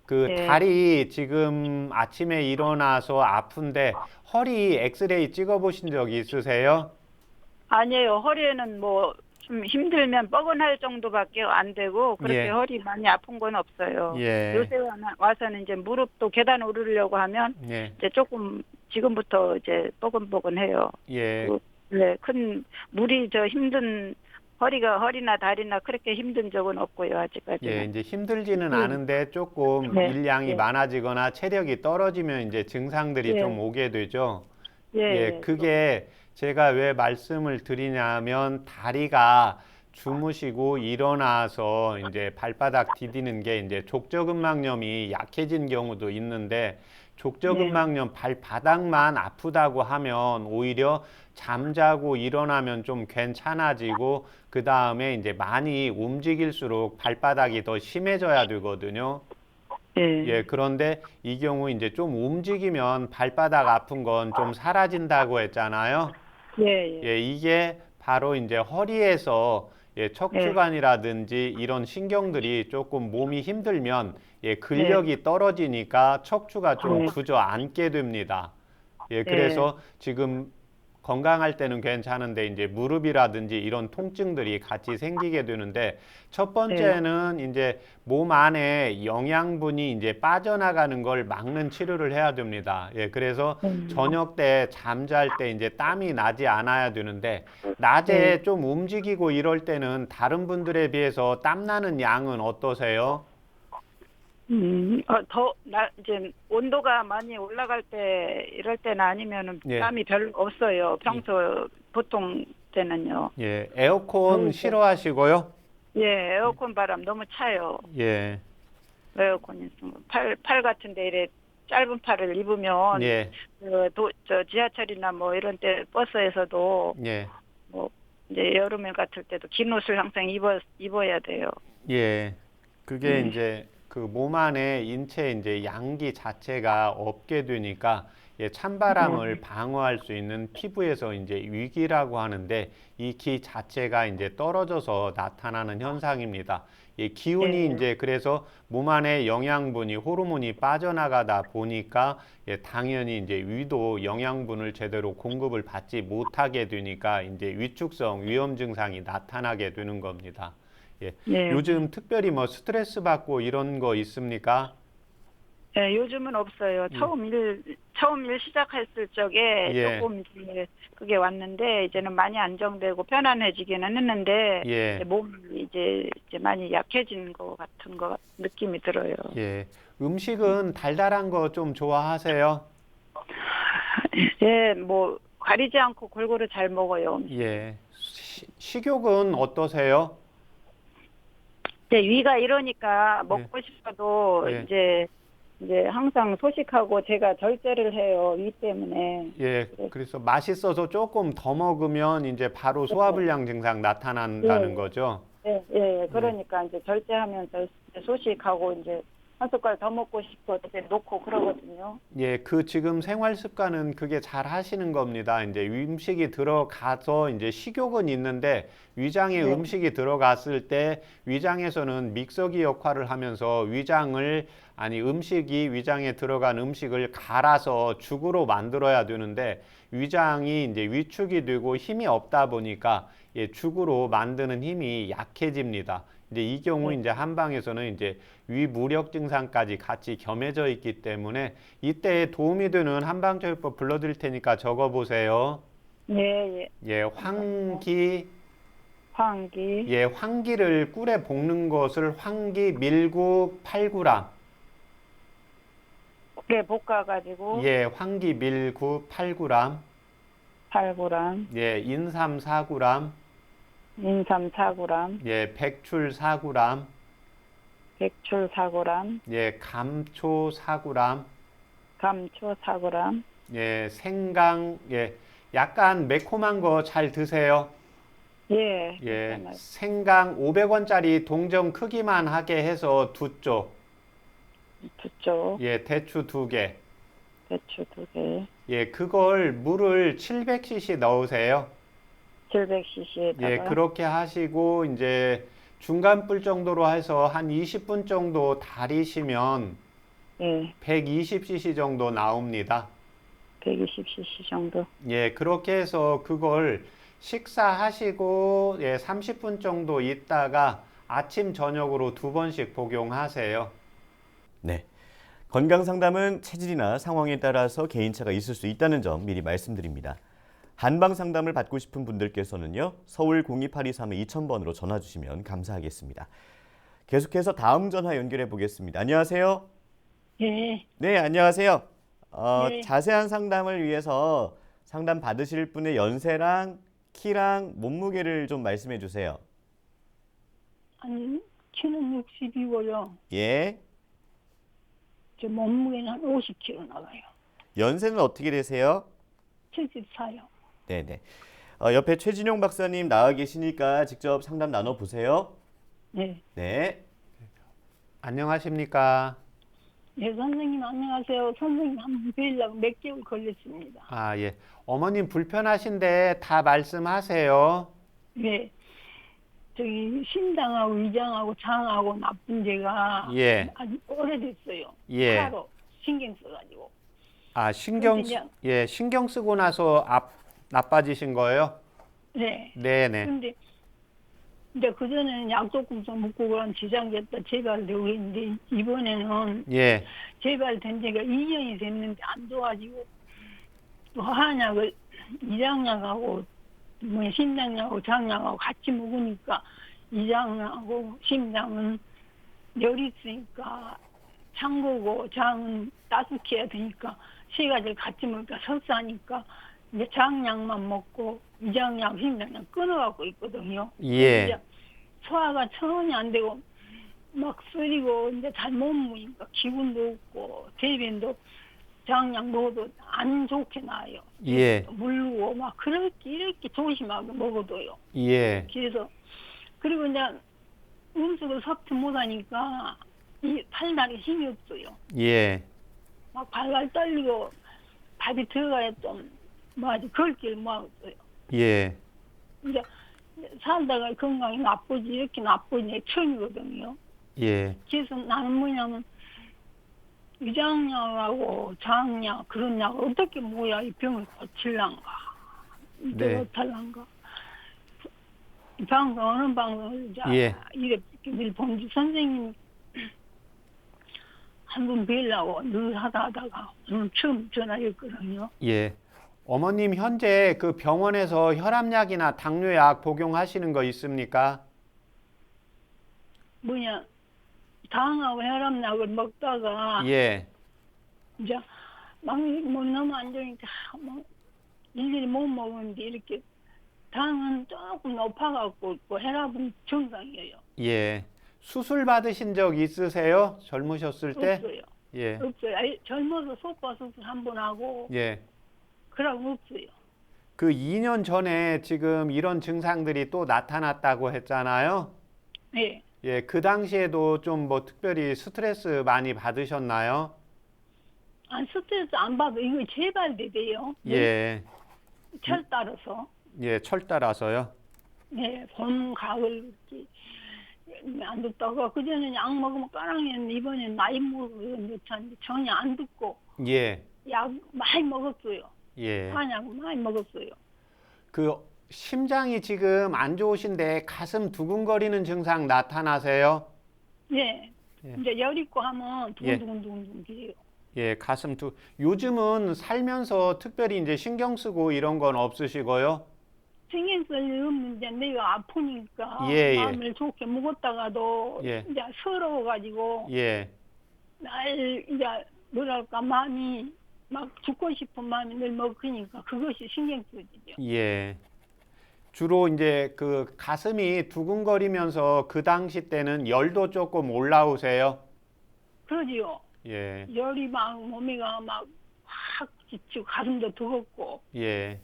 그 네. 다리 지금 아침에 일어나서 아픈데 허리 엑스레이 찍어보신 적이 있으세요? 아니에요. 허리에는 뭐 좀 힘들면 뻐근할 정도밖에 안 되고 그렇게 예. 허리 많이 아픈 건 없어요. 예. 요새 와서는 이제 무릎도 계단 오르려고 하면 예. 이제 조금 지금부터 이제 뻐근뻐근해요. 예. 네, 큰 무리 힘든 허리나 다리나 그렇게 힘든 적은 없고요 아직까지는. 예, 이제 힘들지는 않은데 조금 네. 일량이 네. 많아지거나 체력이 떨어지면 이제 증상들이 예. 좀 오게 되죠. 예. 예, 그게 제가 왜 말씀을 드리냐면 다리가 주무시고 일어나서 이제 발바닥 디디는 게 이제 족저근막염이 약해진 경우도 있는데 족저근막염 발바닥만 아프다고 하면 오히려 잠자고 일어나면 좀 괜찮아지고 그 다음에 이제 많이 움직일수록 발바닥이 더 심해져야 되거든요. 예. 예, 그런데 이 경우 이제 좀 움직이면 발바닥 아픈 건 좀 사라진다고 했잖아요. 예, 예. 예, 이게 바로 이제 허리에서 예, 척추관이라든지 이런 신경들이 조금 몸이 힘들면 예, 근력이 떨어지니까 척추가 좀 네. 주저앉게 됩니다. 예, 그래서 지금 건강할 때는 괜찮은데 이제 무릎이라든지 이런 통증들이 같이 생기게 되는데 첫 번째는 이제 몸 안에 영양분이 이제 빠져나가는 걸 막는 치료를 해야 됩니다. 예, 그래서 저녁 때 잠잘 때 이제 땀이 나지 않아야 되는데 낮에 좀 움직이고 이럴 때는 다른 분들에 비해서 땀 나는 양은 어떠세요? 이제 온도가 많이 올라갈 때 이럴 때는 아니면은 예. 땀이 별로 없어요. 평소 보통 때는요. 예, 에어컨 싫어하시고요? 예, 에어컨 바람 너무 차요. 예, 에어컨이 있으면 팔 같은데 이래 짧은 팔을 입으면 예, 저 지하철이나 뭐 이런 때 버스에서도 예. 뭐 이제 여름에 같을 때도 긴 옷을 항상 입어야 돼요. 예, 그게 이제 그 몸 안에 인체 이제 양기 자체가 없게 되니까 예, 찬바람을 방어할 수 있는 피부에서 이제 위기라고 하는데 이 기 자체가 이제 떨어져서 나타나는 현상입니다. 예, 기운이 이제 그래서 몸 안에 영양분이 호르몬이 빠져나가다 보니까 예, 당연히 이제 위도 영양분을 제대로 공급을 받지 못하게 되니까 이제 위축성 위험 증상이 나타나게 되는 겁니다. 예. 네. 요즘 특별히 뭐 스트레스 받고 이런 거 있습니까? 예, 요즘은 없어요. 처음 일 시작했을 적에 예. 조금 이제 그게 왔는데 이제는 많이 안정되고 편안해지기는 했는데 예. 이제 몸이 이제 많이 약해진 것 같은 거 느낌이 들어요. 예. 음식은 달달한 거 좀 좋아하세요? 예, 뭐 가리지 않고 골고루 잘 먹어요. 예. 식욕은 어떠세요? 이제 위가 이러니까 먹고 싶어도 예. 이제 항상 소식하고 제가 절제를 해요. 위 때문에. 예. 그래서 맛있어서 조금 더 먹으면 이제 바로 소화불량 증상 나타난다는 거죠. 예, 예. 그러니까 이제 절제하면서 소식하고 이제 한 숟갈 더 먹고 싶어 이제 놓고 그러거든요. 예, 그 지금 생활 습관은 그게 잘 하시는 겁니다. 이제 음식이 들어가서 이제 식욕은 있는데 위장에 음식이 들어갔을 때 위장에서는 믹서기 역할을 하면서 음식이 위장에 들어간 음식을 갈아서 죽으로 만들어야 되는데 위장이 이제 위축이 되고 힘이 없다 보니까 예, 죽으로 만드는 힘이 약해집니다. 이제 이 경우 이제 한방에서는 이제 위무력 증상까지 같이 겸해져 있기 때문에 이때 도움이 되는 한방처리법 불러드릴 테니까 적어보세요. 예, 예. 예, 황기. 황기. 예, 황기를 꿀에 볶는 것을 황기 밀고 8g. 꿀에 볶아가지고. 예, 황기 밀고 8g. 8g. 예, 인삼 4g. 인삼 4g. 예, 백출 4g. 백출 4g. 예, 감초 4g. 감초 4g. 예, 생강, 예, 약간 매콤한 거 잘 드세요. 예. 예, 괜찮아요. 생강 500원짜리 동전 크기만 하게 해서 2쪽. 두 쪽. 예, 대추 2개. 대추 2개. 예, 그걸 물을 700cc 넣으세요. 700cc에다가. 예, 그렇게 하시고 이제 중간 불 정도로 해서 한 20분 정도 달이시면 예. 120cc 정도 나옵니다. 120cc 정도. 예, 그렇게 해서 그걸 식사하시고 예, 30분 정도 있다가 아침 저녁으로 2번씩 복용하세요. 네. 건강 상담은 체질이나 상황에 따라서 개인차가 있을 수 있다는 점 미리 말씀드립니다. 한방 상담을 받고 싶은 분들께서는요. 서울 02823-2000번으로 전화 주시면 감사하겠습니다. 계속해서 다음 전화 연결해 보겠습니다. 안녕하세요. 예. 네, 안녕하세요. 네. 자세한 상담을 위해서 상담 받으실 분의 연세랑 키랑 몸무게를 좀 말씀해 주세요. 아니, 키는 60이고요. 예. 저 몸무게는 한 50kg 나가요. 연세는 어떻게 되세요? 74요. 네네. 옆에 최진용 박사님 나와 계시니까 직접 상담 나눠보세요. 네. 네. 안녕하십니까? 네, 선생님 안녕하세요. 선생님 한번 뵈려고 몇 개월 걸렸습니다. 아, 예. 어머님 불편하신데 다 말씀하세요. 네. 저기 심장하고 위장하고 장하고 나쁜 제가 예. 아주 오래됐어요. 예. 하루 신경 써가지고. 아, 신경 쓰고 나서 나빠지신 거예요? 네. 네네. 근데 이제 그전에는 약 조금 좀 먹고 그런 지장됐다 재발되고 했는데 이번에는 예. 재발된 지가 2년이 됐는데 안 좋아지고 또 한약을 이장약하고 뭐 심장약하고 장약하고 같이 먹으니까 이장하고 심장은 열이 있으니까 창고고 장은 따뜻해야 되니까 세 가지를 같이 먹으니까 설사하니까 이제 장약만 먹고 이장약, 심장약 끊어갖고 있거든요. 예. 이제 소화가 전혀 안 되고 막 쓰리고 이제 잘 못 먹으니까 기분도 없고 대변도 장약 먹어도 안 좋게 나요. 예. 물르고 막 그렇게 이렇게 조심하게 먹어도요. 예. 그래서 그리고 이제 음식을 섭취 못하니까 이 팔다리 힘이 없어요. 예. 막 발발 떨리고 밥이 들어가야 좀 뭐지 걸길 모았어요. 예. 이제 살다가 건강이 나쁘지 이렇게 나쁘지 처음이거든요. 예. 그래서 나는 뭐냐면 위장약하고 장약 그런 약을 어떻게 먹어야 이 병을 고칠란가 이게 네. 어떨란가 이 방송 어느 방송을 이제 예. 이렇게 늘 본지 선생님 한 분 뵈려고 늘 하다가 오늘 처음 전화했거든요. 예. 어머님 현재 그 병원에서 혈압약이나 당뇨약 복용하시는 거 있습니까? 뭐냐 당하고 혈압약을 먹다가 예. 이제 막 뭐 너무 안 좋으니까 뭐 일일이 못 먹었는데 이렇게 당은 조금 높아갖고 있고 혈압은 정상이에요. 예. 수술 받으신 적 있으세요? 젊으셨을 때? 없어요. 예. 없어요. 아니, 젊어서 소파 수술 한 번 하고 예. 그러고 없어요. 그 2년 전에 지금 이런 증상들이 또 나타났다고 했잖아요. 네. 예. 그 당시에도 좀 뭐 특별히 스트레스 많이 받으셨나요? 안 스트레스 안 받아. 이거 재발되대요. 예. 철 따라서. 예. 철 따라서요. 네. 봄, 가을 이렇게 안 듣다가 그전에는 약 먹으면 까랑했는데 이번엔 나이 먹으면 전혀 안 듣고 예. 약 많이 먹었어요. 예. 한약 많이 먹었어요. 그 심장이 지금 안 좋으신데 가슴 두근거리는 증상 나타나세요? 네. 예. 이제 열 있고 하면 예. 두근두근두근 그래요. 예, 요즘은 살면서 특별히 이제 신경 쓰고 이런 건 없으시고요? 신경 쓸 일 없는데 내가 아프니까 예, 예. 마음을 좋게 먹었다가도 예. 이제 서러워가지고 예. 날 이제 뭐랄까 마음이 막 죽고 싶은 마음이 늘 먹으니까 그것이 신경 쓰이죠. 예. 주로 이제 그 가슴이 두근거리면서 그 당시 때는 열도 조금 올라오세요? 그러지요. 예. 열이 막 몸이가 막 확 지치고 가슴도 뜨겁고 예.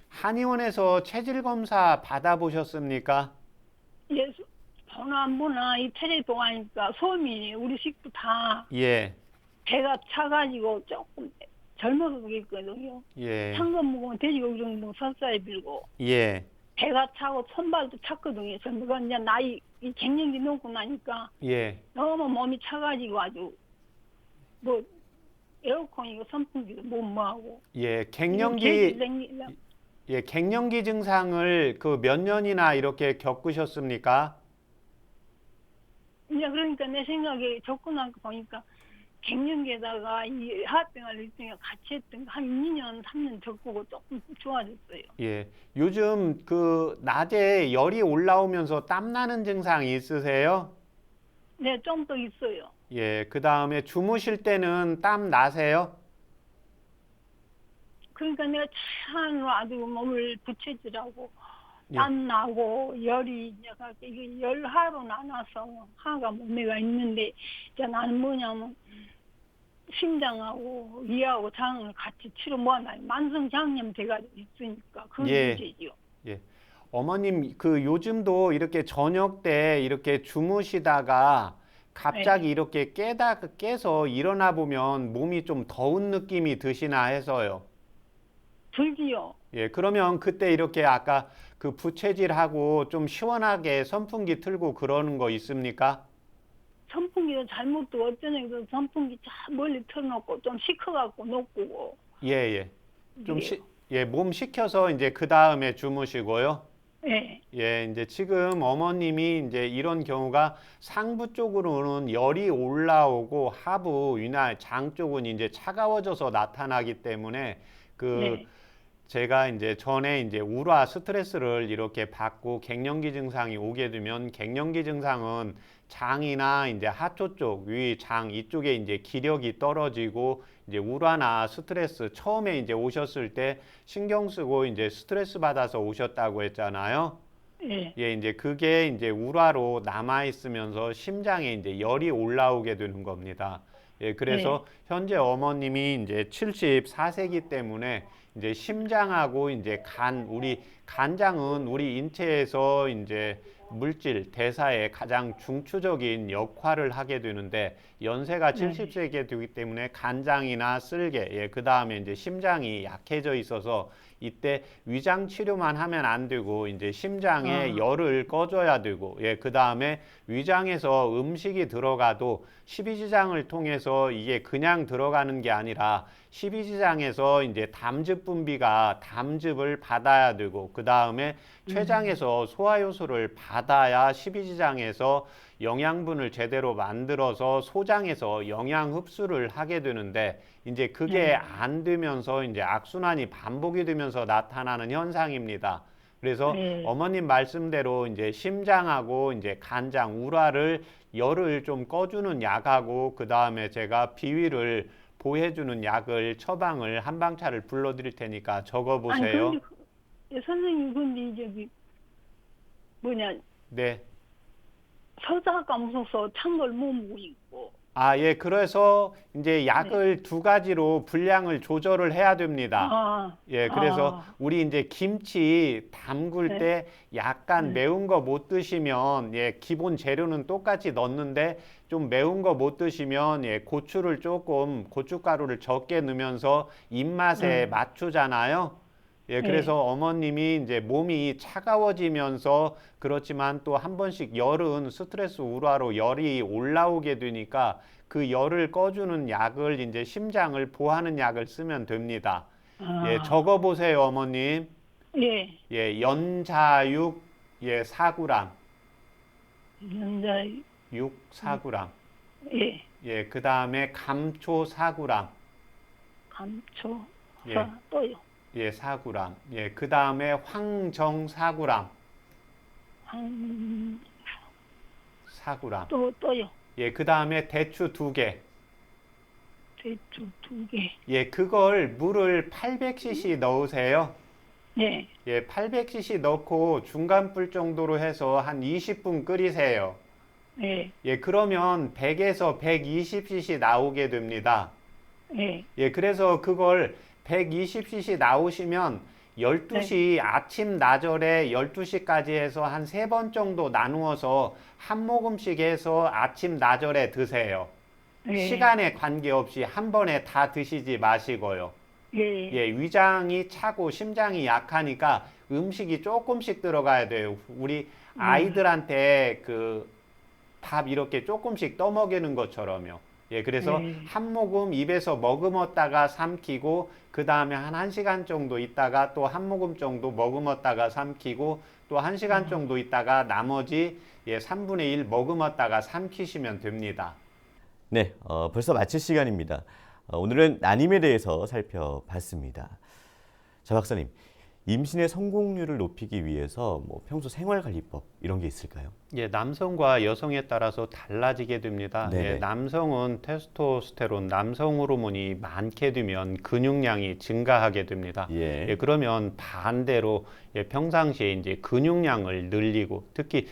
한의원에서 체질 검사 받아보셨습니까? 예, 보나 안 보나 이 테레비도 하니까 소민이 우리 식구 다 예. 배가 차가지고 조금 젊어서 그랬거든요. 예. 찬거 먹으면 돼지고기 정도 설사에 빌고 예. 배가 차고 손발도 찼거든요. 젊어가 이제 나이 이 갱년기 넘고 나니까 예. 너무 몸이 차가지고 아주 뭐 에어컨이고 선풍기도 못 뭐하고 예. 예, 갱년기 증상을 그 몇 년이나 이렇게 겪으셨습니까? 이제 그러니까 내 생각에 접근한 거 보니까 갱년기에다가 이 하악병을 일종의 같이 했던 한 2년, 3년 겪고 조금 좋아졌어요. 예. 요즘 그 낮에 열이 올라오면서 땀 나는 증상 있으세요? 네, 좀 더 있어요. 예. 그다음에 주무실 때는 땀 나세요? 그러니까 내가 참 아주 몸을 부채질하고 예. 땀 나고 열이 내가 이게 열하로 나눠서 하가 몸에가 있는데 이제 나는 뭐냐면 심장하고 위하고 장을 같이 치료 모아놔요. 만성장염 돼가지고 있으니까 그 예. 문제지요. 예. 어머님, 그 요즘도 이렇게 저녁 때 이렇게 주무시다가 갑자기 이렇게 깨서 일어나 보면 몸이 좀 더운 느낌이 드시나 해서요. 들지요. 예, 그러면 그때 이렇게 아까 그 부채질하고 좀 시원하게 선풍기 틀고 그러는 거 있습니까? 선풍기도 잘못 두고 어쩌네 그 선풍기 쫙 멀리 틀어놓고 좀 식혀갖고 놓고 예, 예. 좀 그래요. 몸 식혀서 이제 그 다음에 주무시고요. 예. 예, 이제 지금 어머님이 이제 이런 경우가 상부 쪽으로는 열이 올라오고 하부 위나 장 쪽은 이제 차가워져서 나타나기 때문에 그 네. 제가 이제 전에 이제 우라 스트레스를 이렇게 받고 갱년기 증상이 오게 되면 갱년기 증상은 장이나 이제 하초 쪽, 위, 장 이쪽에 이제 기력이 떨어지고 이제 우라나 스트레스 처음에 이제 오셨을 때 신경 쓰고 이제 스트레스 받아서 오셨다고 했잖아요. 예. 예, 이제 그게 이제 우라로 남아 있으면서 심장에 이제 열이 올라오게 되는 겁니다. 예, 그래서 현재 어머님이 이제 74세기 때문에 이제 심장하고 이제 우리 간장은 우리 인체에서 이제 물질 대사에 가장 중추적인 역할을 하게 되는데 연세가 70세가 되기 때문에 간장이나 쓸개, 예, 그 다음에 이제 심장이 약해져 있어서 이때 위장 치료만 하면 안 되고 이제 심장에 열을 꺼줘야 되고, 예, 그 다음에 위장에서 음식이 들어가도 십이지장을 통해서 이게 그냥 들어가는 게 아니라 십이지장에서 이제 담즙 분비가 담즙을 받아야 되고, 그 다음에 췌장에서 소화효소를 받아야 십이지장에서 영양분을 제대로 만들어서 소장에서 영양 흡수를 하게 되는데 이제 그게 안 되면서 이제 악순환이 반복이 되면서 나타나는 현상입니다. 그래서 어머님 말씀대로 이제 심장하고 이제 간장, 우라를 열을 좀 꺼주는 약하고 그 다음에 제가 비위를 보해주는 약을 처방을 한방차를 불러드릴 테니까 적어보세요. 아니 근데 선생님 근데 저기 뭐냐 네. 서사가 무서워서 찬 걸 못 먹고 있고. 아, 예. 그래서 이제 약을 두 가지로 분량을 조절을 해야 됩니다. 예, 그래서 우리 이제 김치 담글 때 약간 매운 거 못 드시면, 예, 기본 재료는 똑같이 넣는데 좀 매운 거 못 드시면, 예, 고추를 조금, 고춧가루를 적게 넣으면서 입맛에 맞추잖아요. 예, 그래서 어머님이 이제 몸이 차가워지면서 그렇지만 또 한 번씩 열은 스트레스 우라로 열이 올라오게 되니까 그 열을 꺼주는 약을 이제 심장을 보하는 약을 쓰면 됩니다. 예, 적어보세요, 어머님. 예. 예, 연자육, 예, 4g. 연자. 4g. 예. 예, 그 다음에 감초 4g. 감초. 예. 또요. 예, 4g. 예, 그 다음에 황정 4g. 4g. 또요. 예, 그 다음에 대추 2개. 대추 2개. 예, 그걸 물을 800cc 넣으세요. 예. 예, 800cc 넣고 중간불 정도로 해서 한 20분 끓이세요. 예. 예, 그러면 100에서 120cc 나오게 됩니다. 예. 예, 그래서 그걸 120cc 나오시면 12시 아침 나절에 12시까지 해서 한 3번 정도 나누어서 한 모금씩 해서 아침 나절에 드세요. 시간에 관계없이 한 번에 다 드시지 마시고요. 예, 위장이 차고 심장이 약하니까 음식이 조금씩 들어가야 돼요. 우리 아이들한테 그 밥 이렇게 조금씩 떠먹이는 것처럼요. 예, 그래서 한 모금 입에서 머금었다가 삼키고 그 다음에 한 1시간 정도 있다가 또 한 모금 정도 머금었다가 삼키고 또 1시간 정도 있다가 나머지 3분의 1 머금었다가 삼키시면 됩니다. 네, 벌써 마칠 시간입니다. 오늘은 난임에 대해서 살펴봤습니다. 자, 박사님, 임신의 성공률을 높이기 위해서 뭐 평소 생활관리법 이런 게 있을까요? 예, 남성과 여성에 따라서 달라지게 됩니다. 네네. 예, 남성은 테스토스테론, 남성 호르몬이 많게 되면 근육량이 증가하게 됩니다. 예. 예, 그러면 반대로 평상시에 이제 근육량을 늘리고 특히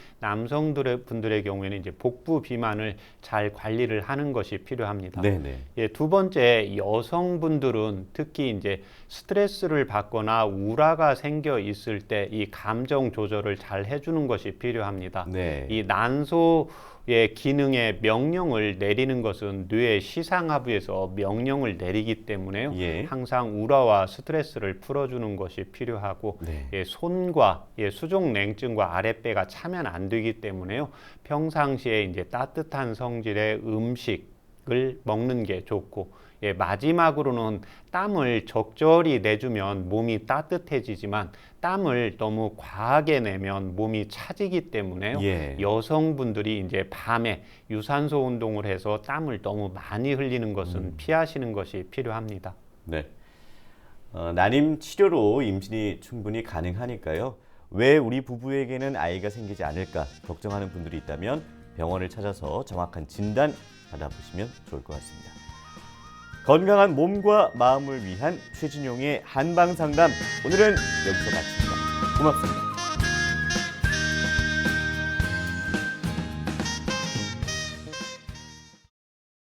분들의 경우에는 이제 복부 비만을 잘 관리를 하는 것이 필요합니다. 네네. 예, 두 번째 여성분들은 특히 이제 스트레스를 받거나 우라가 생겨 있을 때 이 감정 조절을 잘 해주는 것이 필요합니다. 네. 이 난소의 기능에 명령을 내리는 것은 뇌의 시상하부에서 명령을 내리기 때문에요. 예. 항상 우라와 스트레스를 풀어주는 것이 필요하고 네. 손과 수종 냉증과 아랫배가 차면 안 되기 때문에요. 평상시에 이제 따뜻한 성질의 음식을 먹는 게 좋고 마지막으로는 땀을 적절히 내주면 몸이 따뜻해지지만 땀을 너무 과하게 내면 몸이 차지기 때문에요. 예. 여성분들이 이제 밤에 유산소 운동을 해서 땀을 너무 많이 흘리는 것은 피하시는 것이 필요합니다. 네. 난임 치료로 임신이 충분히 가능하니까요. 왜 우리 부부에게는 아이가 생기지 않을까 걱정하는 분들이 있다면 병원을 찾아서 정확한 진단 받아보시면 좋을 것 같습니다. 건강한 몸과 마음을 위한 최진용의 한방상담, 오늘은 여기서 마칩니다. 고맙습니다.